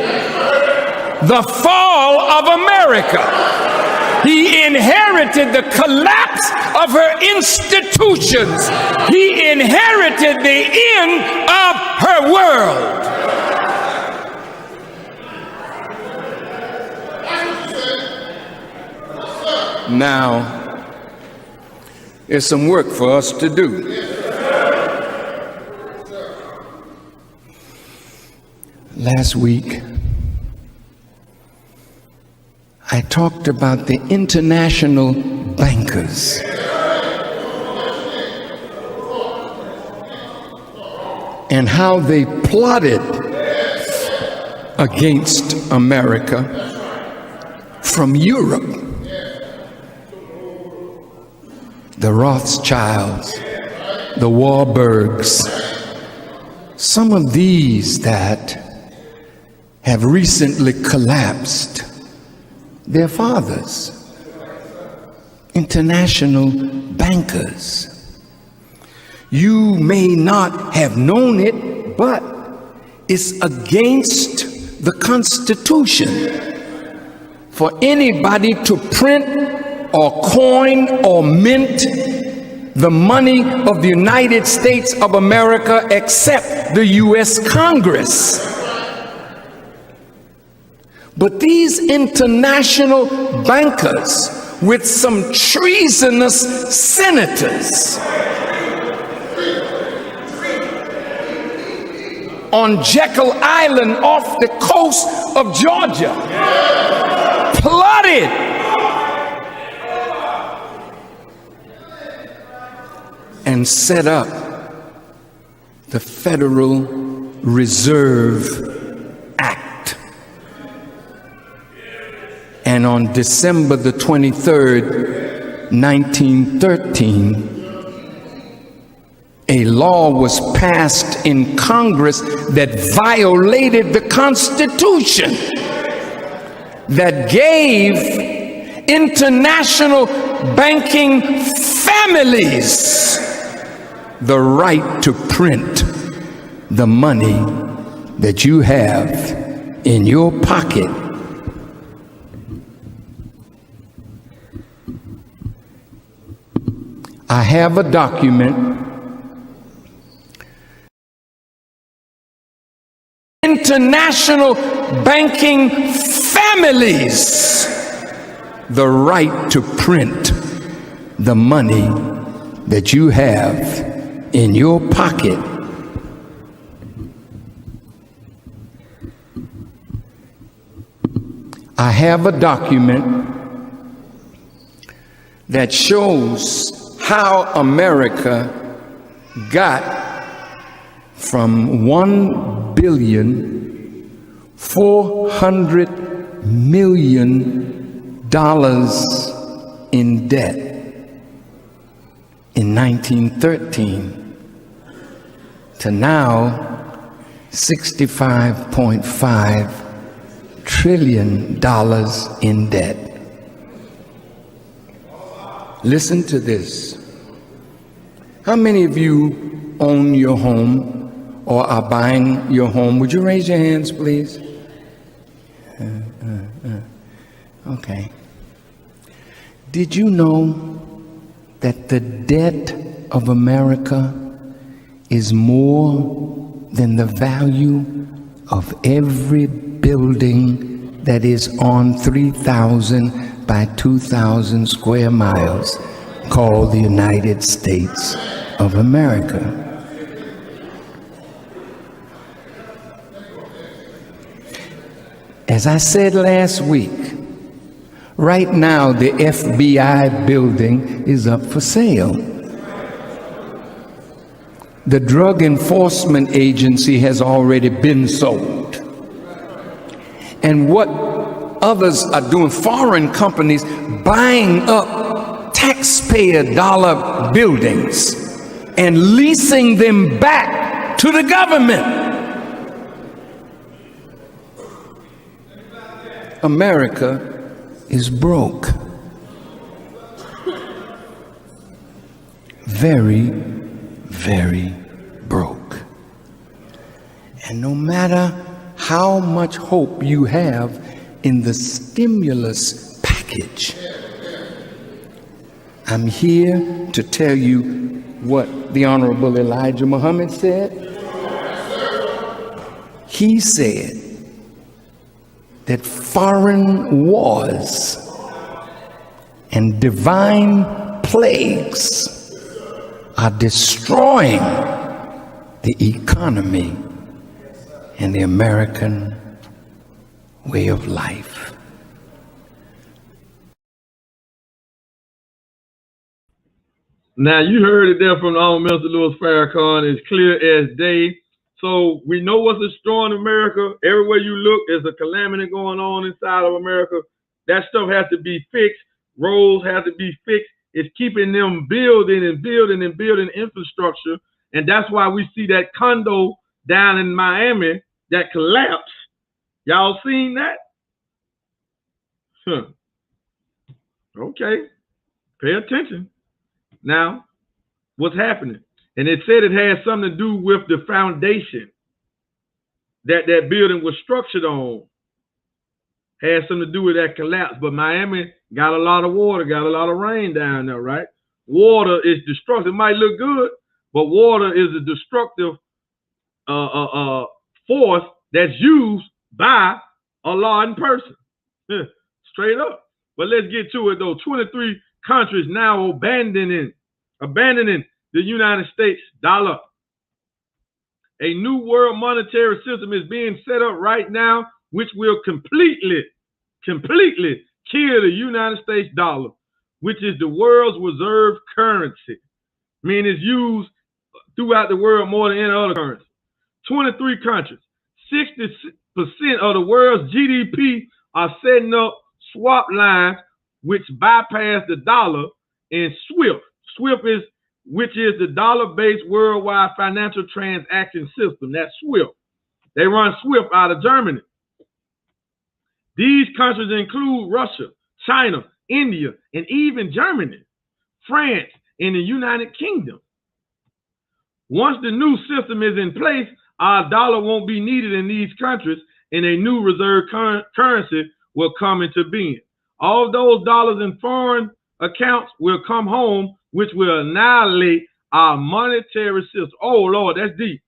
the fall of America. He inherited the collapse of her institutions. He inherited the end of her world. Now, there's some work for us to do. Last week, I talked about the international bankers and how they plotted against America from Europe. The Rothschilds, the Warburgs, some of these that have recently collapsed their fathers, international bankers. You may not have known it, but it's against the Constitution for anybody to print or coin or mint the money of the United States of America except the U.S. Congress. But these international bankers with some treasonous senators on Jekyll Island off the coast of Georgia plotted and set up the Federal Reserve Act. And on December the 23rd, 1913, a law was passed in Congress that violated the Constitution, that gave international banking families the right to print the money that you have in your pocket. I have a document. International banking families the right to print the money that you have in your pocket. I have a document that shows how America got from $1,400,000,000 in debt in 1913 to now $65.5 trillion in debt. Listen to this. How many of you own your home or are buying your home? Would you raise your hands, please? Okay. Did you know that the debt of America is more than the value of every building that is on 3,000 by 2,000 square miles called the United States of America? As I said last week, right now the FBI building is up for sale. The Drug Enforcement Agency has already been sold. And what others are doing, foreign companies buying up taxpayer dollar buildings and leasing them back to the government. America is broke. Very, very broke. And no matter how much hope you have in the stimulus package, I'm here to tell you what the Honorable Elijah Muhammad said. He said that foreign wars and divine plagues are destroying the economy and the American way of life. Now, you heard it there from Minister Louis Farrakhan. It's clear as day. So we know what's destroying America. Everywhere you look, there's a calamity going on inside of America. That stuff has to be fixed. Roads have to be fixed. It's keeping them building and building and building infrastructure. And that's why we see that condo down in Miami that collapsed. Y'all seen that? Huh. Okay. Pay attention. Now, what's happening? And it said it had something to do with the foundation that that building was structured on. Had something to do with that collapse. But Miami got a lot of water, got a lot of rain down there, right? Water is destructive. It might look good, but water is a destructive force that's used by Allah in person. Straight up. But let's get to it though. 23 countries now abandoning the United States dollar. A new world monetary system is being set up right now, which will completely kill the United States dollar, which is the world's reserve currency. I mean, it's used throughout the world more than any other currency. 23 countries, 60% of the world's GDP are setting up swap lines which bypass the dollar in SWIFT. SWIFT which is the dollar-based worldwide financial transaction system. That's SWIFT. They run SWIFT out of Germany. These countries include Russia, China, India, and even Germany, France, and the United Kingdom. Once the new system is in place, our dollar won't be needed in these countries, and a new reserve currency will come into being. All those dollars in foreign accounts will come home, which will annihilate our monetary system. Oh, Lord, that's deep.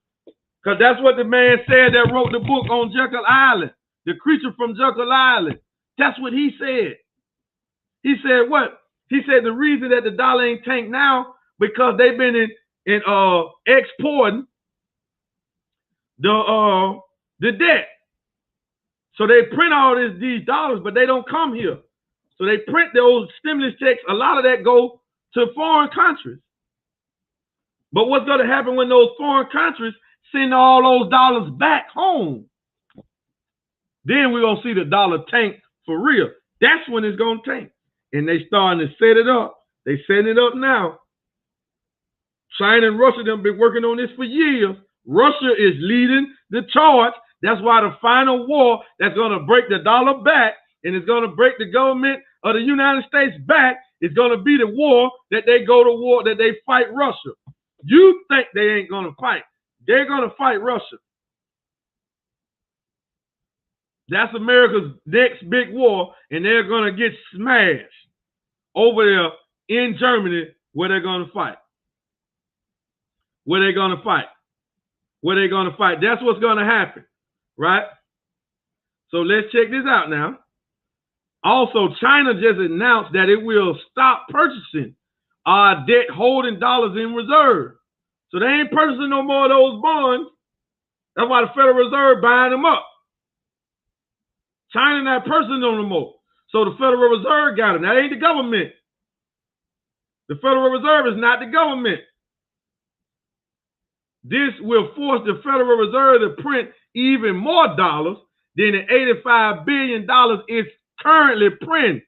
Because that's what the man said that wrote the book on Jekyll Island, the creature from Jekyll Island. That's what he said. He said what? He said the reason that the dollar ain't tanked now, because they've been exporting the debt. So they print all these dollars, but they don't come here. So they print those stimulus checks. A lot of that go to foreign countries. But what's going to happen when those foreign countries send all those dollars back home? Then we're going to see the dollar tank for real. That's when it's going to tank. And they starting to set it up. They setting it up now. China and Russia have been working on this for years. Russia is leading the charge. That's why the final war that's going to break the dollar back and it's going to break the government of the United States back is going to be the war that they go to war, that they fight Russia. You think they ain't going to fight. They're going to fight Russia. That's America's next big war, and they're going to get smashed over there in Germany where they're going to fight. Where they're going to fight. Where they're going to fight. That's what's going to happen, right? So let's check this out now. Also, China just announced that it will stop purchasing debt holding dollars in reserve. So they ain't purchasing no more of those bonds. That's why the Federal Reserve buying them up. China not purchasing them no more. So the Federal Reserve got them. That ain't the government. The Federal Reserve is not the government. This will force the Federal Reserve to print even more dollars than the $85 billion it's currently printing.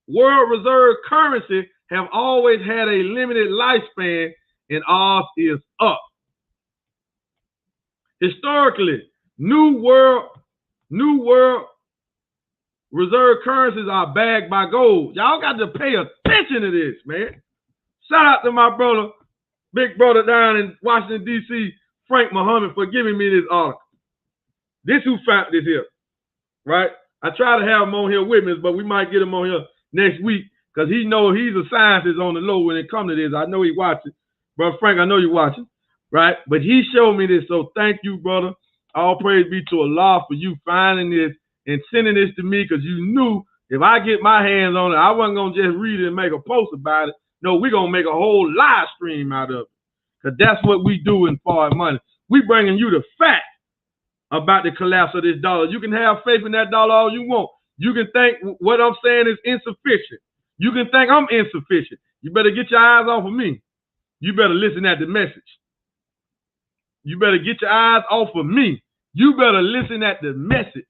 World Reserve currency have always had a limited lifespan, and ours is up. Historically, new world reserve currencies are backed by gold. Y'all got to pay attention to this, man. Shout out to my brother, big brother down in Washington, D.C., Frank Muhammad, for giving me this article. This who found this here, right? I try to have him on here with me, but we might get him on here next week because he know he's a scientist on the low when it comes to this. I know he watching. Brother Frank, I know you're watching, right? But he showed me this, so thank you, brother. All praise be to Allah for you finding this and sending this to me because you knew if I get my hands on it, I wasn't going to just read it and make a post about it. No, we're going to make a whole live stream out of it because that's what we do in Forward Money. We bringing you the fact about the collapse of this dollar. You can have faith in that dollar all you want. You can think what I'm saying is insufficient. You can think I'm insufficient. You better get your eyes off of me. You better listen at the message. You better get your eyes off of me. You better listen at the message.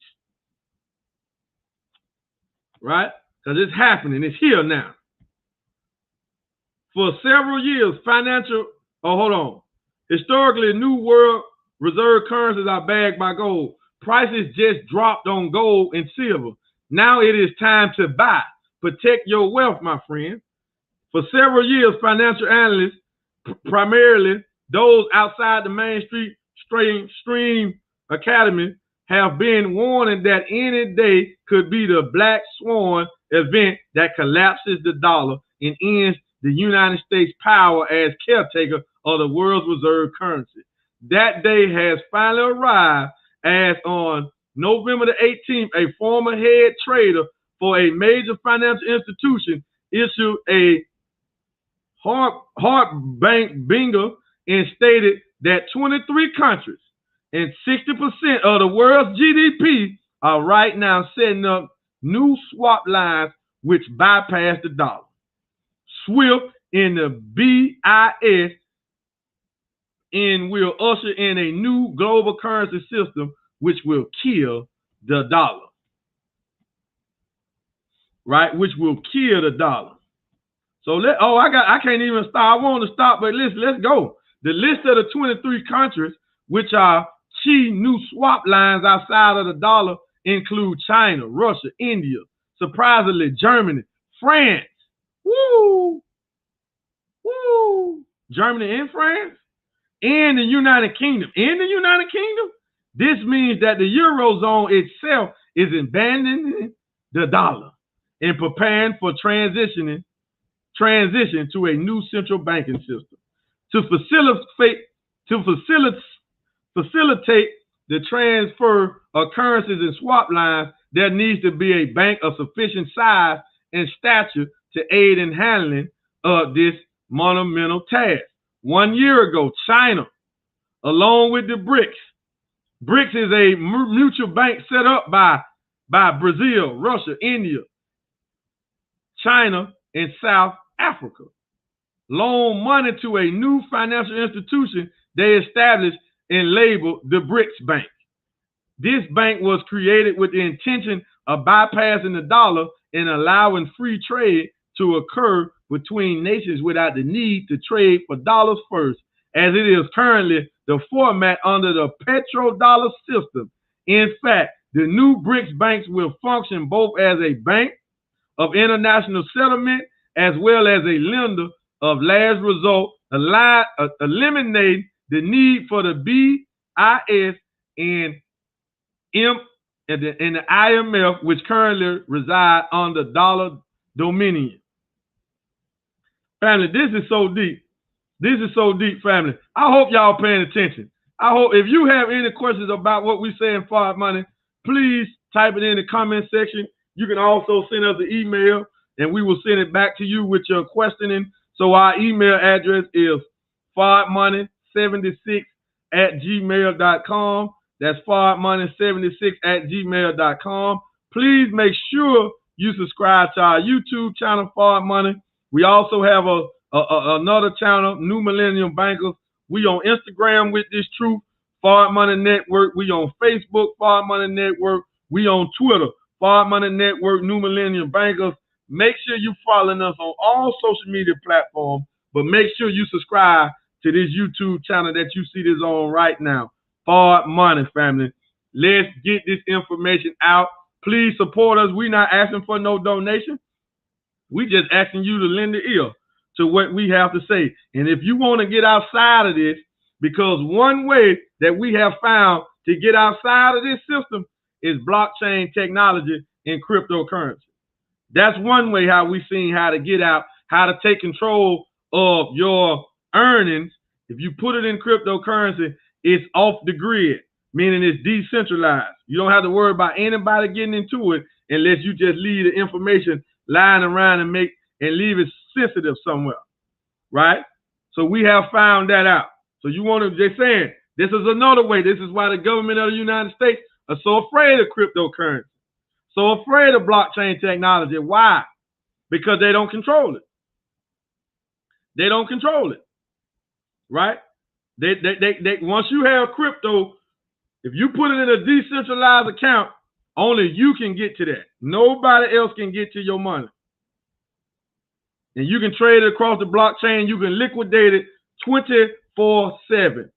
Right? Because it's happening. It's here now. For several years, historically, new world reserve currencies are backed by gold. Prices just dropped on gold and silver. Now it is time to buy. Protect your wealth, my friend. For several years, financial analysts, primarily those outside the mainstream academy, have been warning that any day could be the black swan event that collapses the dollar and ends the United States' power as caretaker of the world's reserve currency. That day has finally arrived as on November the 18th, a former head trader for a major financial institution issued a hard bank bingo and stated that 23 countries and 60% of the world's GDP are right now setting up new swap lines which bypass the dollar. SWIFT and the BIS and will usher in a new global currency system which will kill the dollar. Right? Which will kill the dollar. So I can't even stop. I want to stop, but let's go. The list of the 23 countries which are key new swap lines outside of the dollar include China, Russia, India, surprisingly Germany, France. Woo! Woo! Germany and France and the United Kingdom. In the United Kingdom, this means that the Eurozone itself is abandoning the dollar and preparing for transition to a new central banking system. To facilitate the transfer of currencies and swap lines, there needs to be a bank of sufficient size and stature to aid in handling of this monumental task. 1 year ago, China, along with the BRICS is a mutual bank set up by Brazil, Russia, India, China, and South Africa, loan money to a new financial institution they established and labeled the BRICS Bank. This bank was created with the intention of bypassing the dollar and allowing free trade to occur between nations without the need to trade for dollars first, as it is currently the format under the petrodollar system. In fact, the new BRICS banks will function both as a bank of international settlement as well as a lender of last resort, eliminating the need for the BIS and the IMF, which currently reside under dollar dominion. Family, this is so deep. This is so deep, family. I hope y'all paying attention. I hope if you have any questions about what we say in Forward Money, please type it in the comment section. You can also send us an email, and we will send it back to you with your questioning. So our email address is forwardmoney76@gmail.com. That's forwardmoney76@gmail.com. Please make sure you subscribe to our YouTube channel, Forward Money. We also have another channel, New Millennium Bankers. We on Instagram with this truth, Forward Money Network. We on Facebook, Forward Money Network. We on Twitter, Forward Money Network, New Millennium Bankers. Make sure you following us on all social media platforms, but make sure you subscribe to this YouTube channel that you see this on right now. Forward Money, family. Let's get this information out. Please support us. We're not asking for no donation. We just asking you to lend the ear to what we have to say. And if you want to get outside of this, because one way that we have found to get outside of this system is blockchain technology and cryptocurrency. That's one way how we seen how to get out, how to take control of your earnings. If you put it in cryptocurrency, it's off the grid, meaning it's decentralized. You don't have to worry about anybody getting into it unless you just leave the information lying around and leave it sensitive somewhere, right? So we have found that out. So you want to, they're saying, this is another way. This is why the government of the United States are so afraid of cryptocurrency, so afraid of blockchain technology. Why? Because they don't control it. They don't control it, right? They once you have crypto, if you put it in a decentralized account, only you can get to that. Nobody else can get to your money. And you can trade it across the blockchain. You can liquidate it 24/7.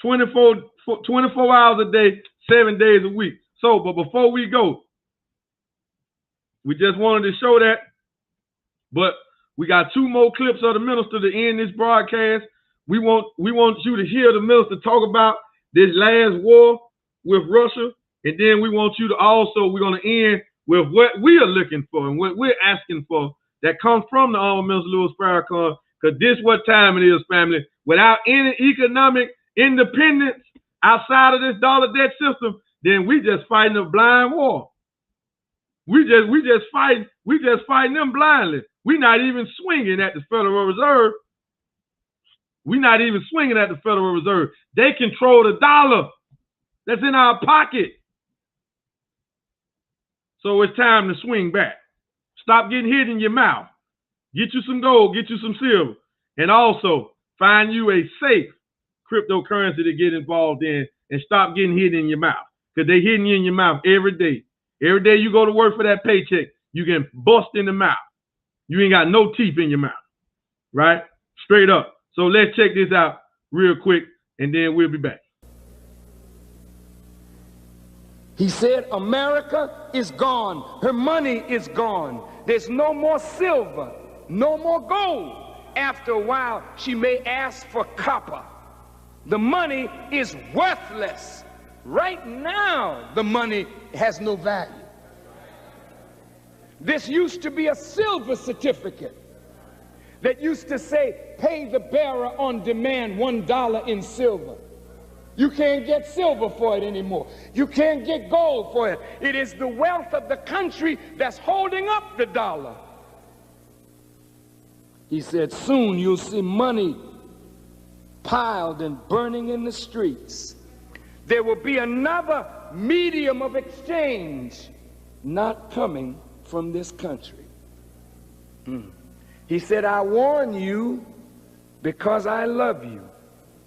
24 hours a day, 7 days a week. So, but before we go, we just wanted to show that. But we got 2 more clips of the minister to end this broadcast. We want you to hear the minister talk about this last war with Russia. And then we want you to also, we're going to end with what we are looking for and what we're asking for that comes from the Honorable Minister Louis Farrakhan, because this is what time it is, family. Without any economic independence outside of this dollar debt system, then we just fighting a blind war. We just fighting them blindly. We're not even swinging at the Federal Reserve. We're not even swinging at the Federal Reserve. They control the dollar that's in our pocket. So it's time to swing back. Stop getting hit in your mouth. Get you some gold, get you some silver, and also find you a safe cryptocurrency to get involved in and stop getting hit in your mouth, because they're hitting you in your mouth every day. Every day you go to work for that paycheck, you get bust in the mouth. You ain't got no teeth in your mouth, right? Straight up. So let's check this out real quick, and then we'll be back. He said, America is gone. Her money is gone. There's no more silver, no more gold. After a while, she may ask for copper. The money is worthless. Right now, the money has no value. This used to be a silver certificate that used to say, pay the bearer on demand $1 in silver. You can't get silver for it anymore. You can't get gold for it. It is the wealth of the country that's holding up the dollar. He said, soon you'll see money piled and burning in the streets. There will be another medium of exchange not coming from this country. He said, I warn you because I love you.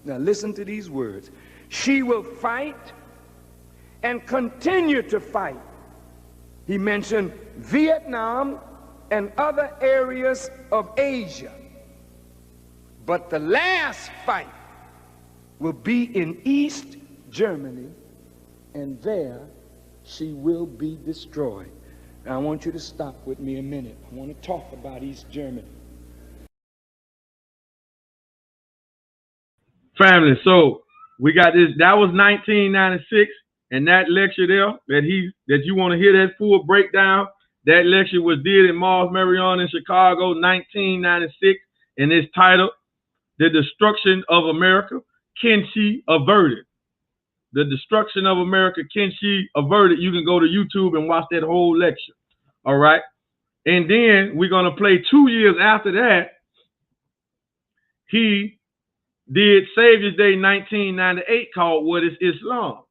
Now listen to these words. She will fight and continue to fight. He mentioned Vietnam and other areas of Asia. But the last fight will be in East Germany, and there she will be destroyed. Now, I want you to stop with me a minute. I want to talk about East Germany. Family, so we got this. That was 1996, and that lecture there that you want to hear that full breakdown. That lecture was did in Mars Marion in Chicago, 1996, and it's titled "The Destruction of America. Can She Avert It?" The Destruction of America. Can She Avert It? You can go to YouTube and watch that whole lecture. All right, and then we're gonna play 2 years after that. He did Savior's Day 1998 called What is Islam?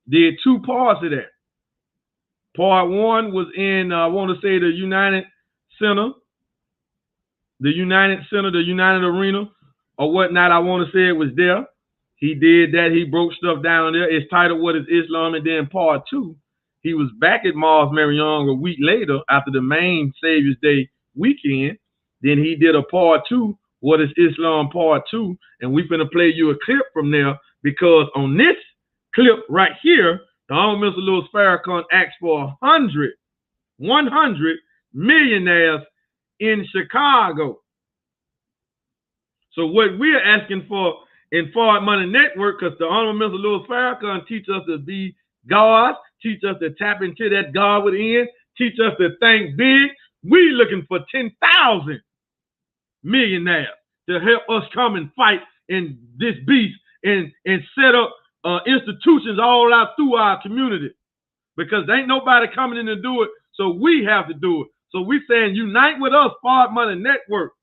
Did 2 parts of that. Part 1 was in, I want to say the United Center, the United Arena or whatnot. I want to say it was there. He did that. He broke stuff down there. It's titled What is Islam? And then part 2, he was back at Mars Marion a week later after the main Savior's Day weekend. Then he did a part 2, What is Islam part 2, and we finna play you a clip from there, because on this clip right here, the Honorable Mr. Louis Farrakhan asked for 100 millionaires in Chicago. So what we're asking for in Forward Money Network, because the Honorable Mr. Louis Farrakhan teach us to be gods, teach us to tap into that God within, teach us to think big. We looking for 10,000 millionaires to help us come and fight in this beast and set up institutions all out through our community, because there ain't nobody coming in to do it, so we have to do it. So we saying unite with us, Forward Money Network.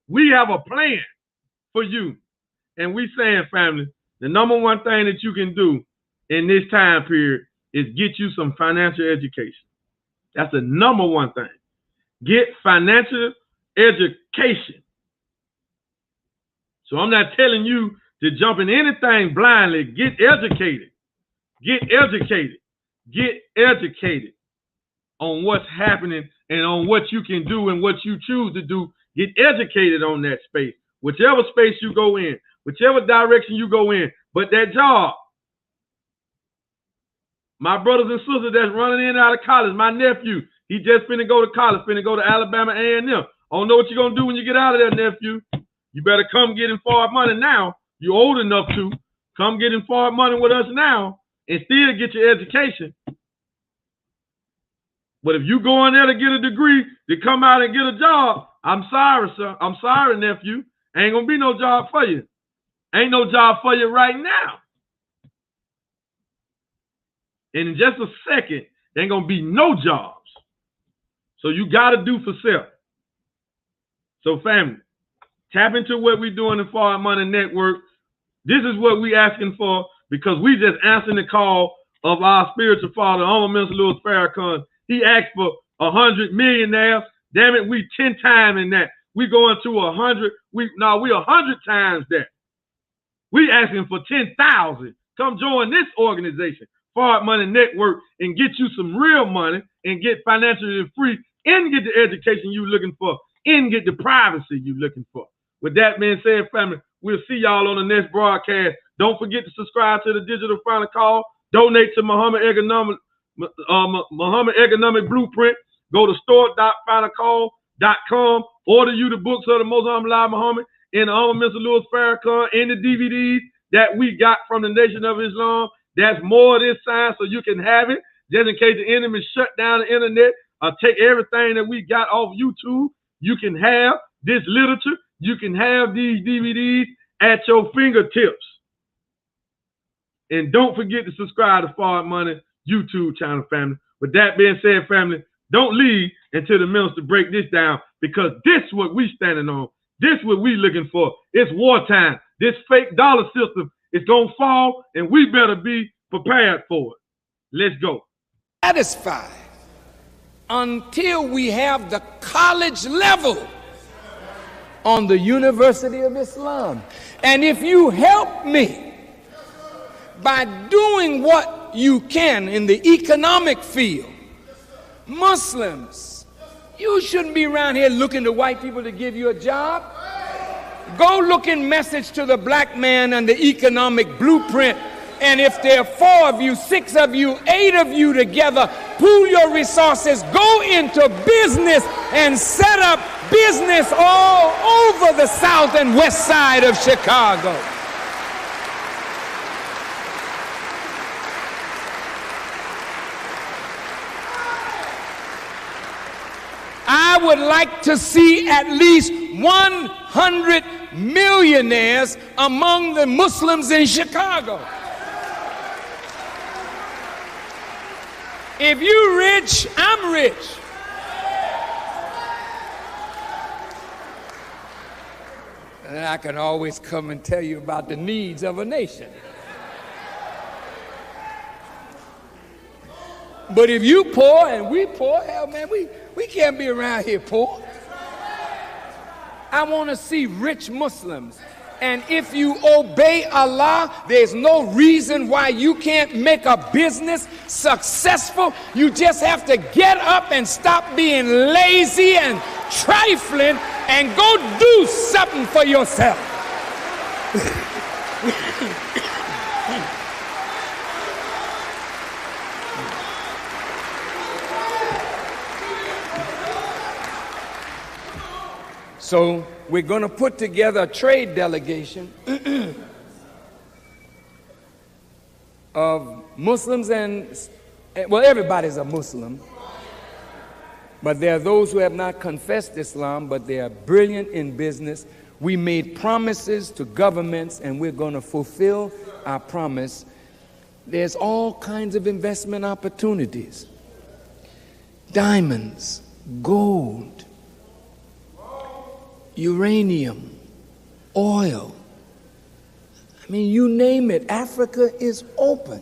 We have a plan for you, and we saying, family, the number one thing that you can do in this time period is get you some financial education. That's the number one thing. Get financial education. So I'm not telling you to jump in anything blindly. Get educated. Get educated. Get educated on what's happening and on what you can do and what you choose to do. Get educated on that space. Whichever space you go in, whichever direction you go in. But that job, my brothers and sisters that's running in and out of college, my nephew, he just finna go to college, finna go to Alabama A&M. I don't know what you're gonna do when you get out of there, nephew. You better come get in Forward Money now. You're old enough to come get in Forward Money with us now and still get your education. But if you go in there to get a degree, to come out and get a job, I'm sorry, sir. I'm sorry, nephew. Ain't gonna be no job for you. Ain't no job for you right now. And in just a second, there ain't gonna be no jobs. So you gotta do for self. So family, tap into what we're doing in Forward Money Network. This is what we asking for, because we just answering the call of our spiritual father, Honorable Mr. Louis Farrakhan. He asked for 100 millionaires. Damn it, we 10 times in that. We going to 100. We 100 times that. We asking for 10,000. Come join this organization, Forward Money Network, and get you some real money and get financially free and get the education you looking for and get the privacy you looking for. With that being said, family, we'll see y'all on the next broadcast. Don't forget to subscribe to the Digital Final Call. Donate to Muhammad Economic Blueprint. Go to store.finalcall.com. Order you the books of the Most Honorable Muhammad and the Honorable Mr. Louis Farrakhan and the DVDs that we got from the Nation of Islam. That's more of this sign, so you can have it, just in case the enemy shut down the internet or take everything that we got off YouTube. You can have this literature. You can have these DVDs at your fingertips. And don't forget to subscribe to Forward Money YouTube channel, family. With that being said, family, don't leave until the minister break this down, because this is what we standing on. This is what we looking for. It's wartime. This fake dollar system is going to fall, and we better be prepared for it. Let's go. Satisfied until we have the college level on the University of Islam. And if you help me by doing what you can in the economic field, Muslims, you shouldn't be around here looking to white people to give you a job. Go looking message to the black man and the economic blueprint. And if there are 4 of you, 6 of you, 8 of you together, pool your resources, go into business and set up business all over the south and west side of Chicago. I would like to see at least 100 millionaires among the Muslims in Chicago. If you're rich, I'm rich. And I can always come and tell you about the needs of a nation. But if you poor and we poor, hell man, we can't be around here poor. I want to see rich Muslims. And if you obey Allah, there's no reason why you can't make a business successful. You just have to get up and stop being lazy and trifling and go do something for yourself. So we're going to put together a trade delegation of Muslims and, well, everybody's a Muslim. But there are those who have not confessed Islam, but they are brilliant in business. We made promises to governments, and we're going to fulfill our promise. There's all kinds of investment opportunities. Diamonds, gold, uranium, oil. I mean, you name it, Africa is open.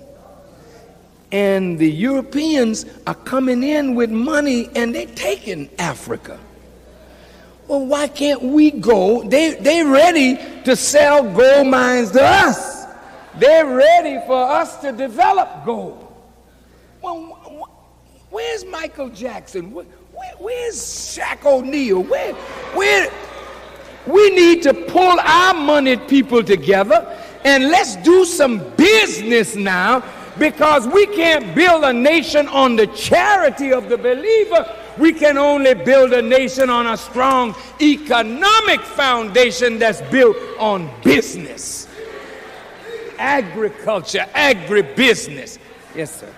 And the Europeans are coming in with money and they're taking Africa. Well, why can't we go? They're ready to sell gold mines to us. They're ready for us to develop gold. Well, where's Michael Jackson? Where's Shaq O'Neal? Where? We need to pull our moneyed people together and let's do some business now, because we can't build a nation on the charity of the believer. We can only build a nation on a strong economic foundation that's built on business, agriculture, agribusiness. Yes, sir.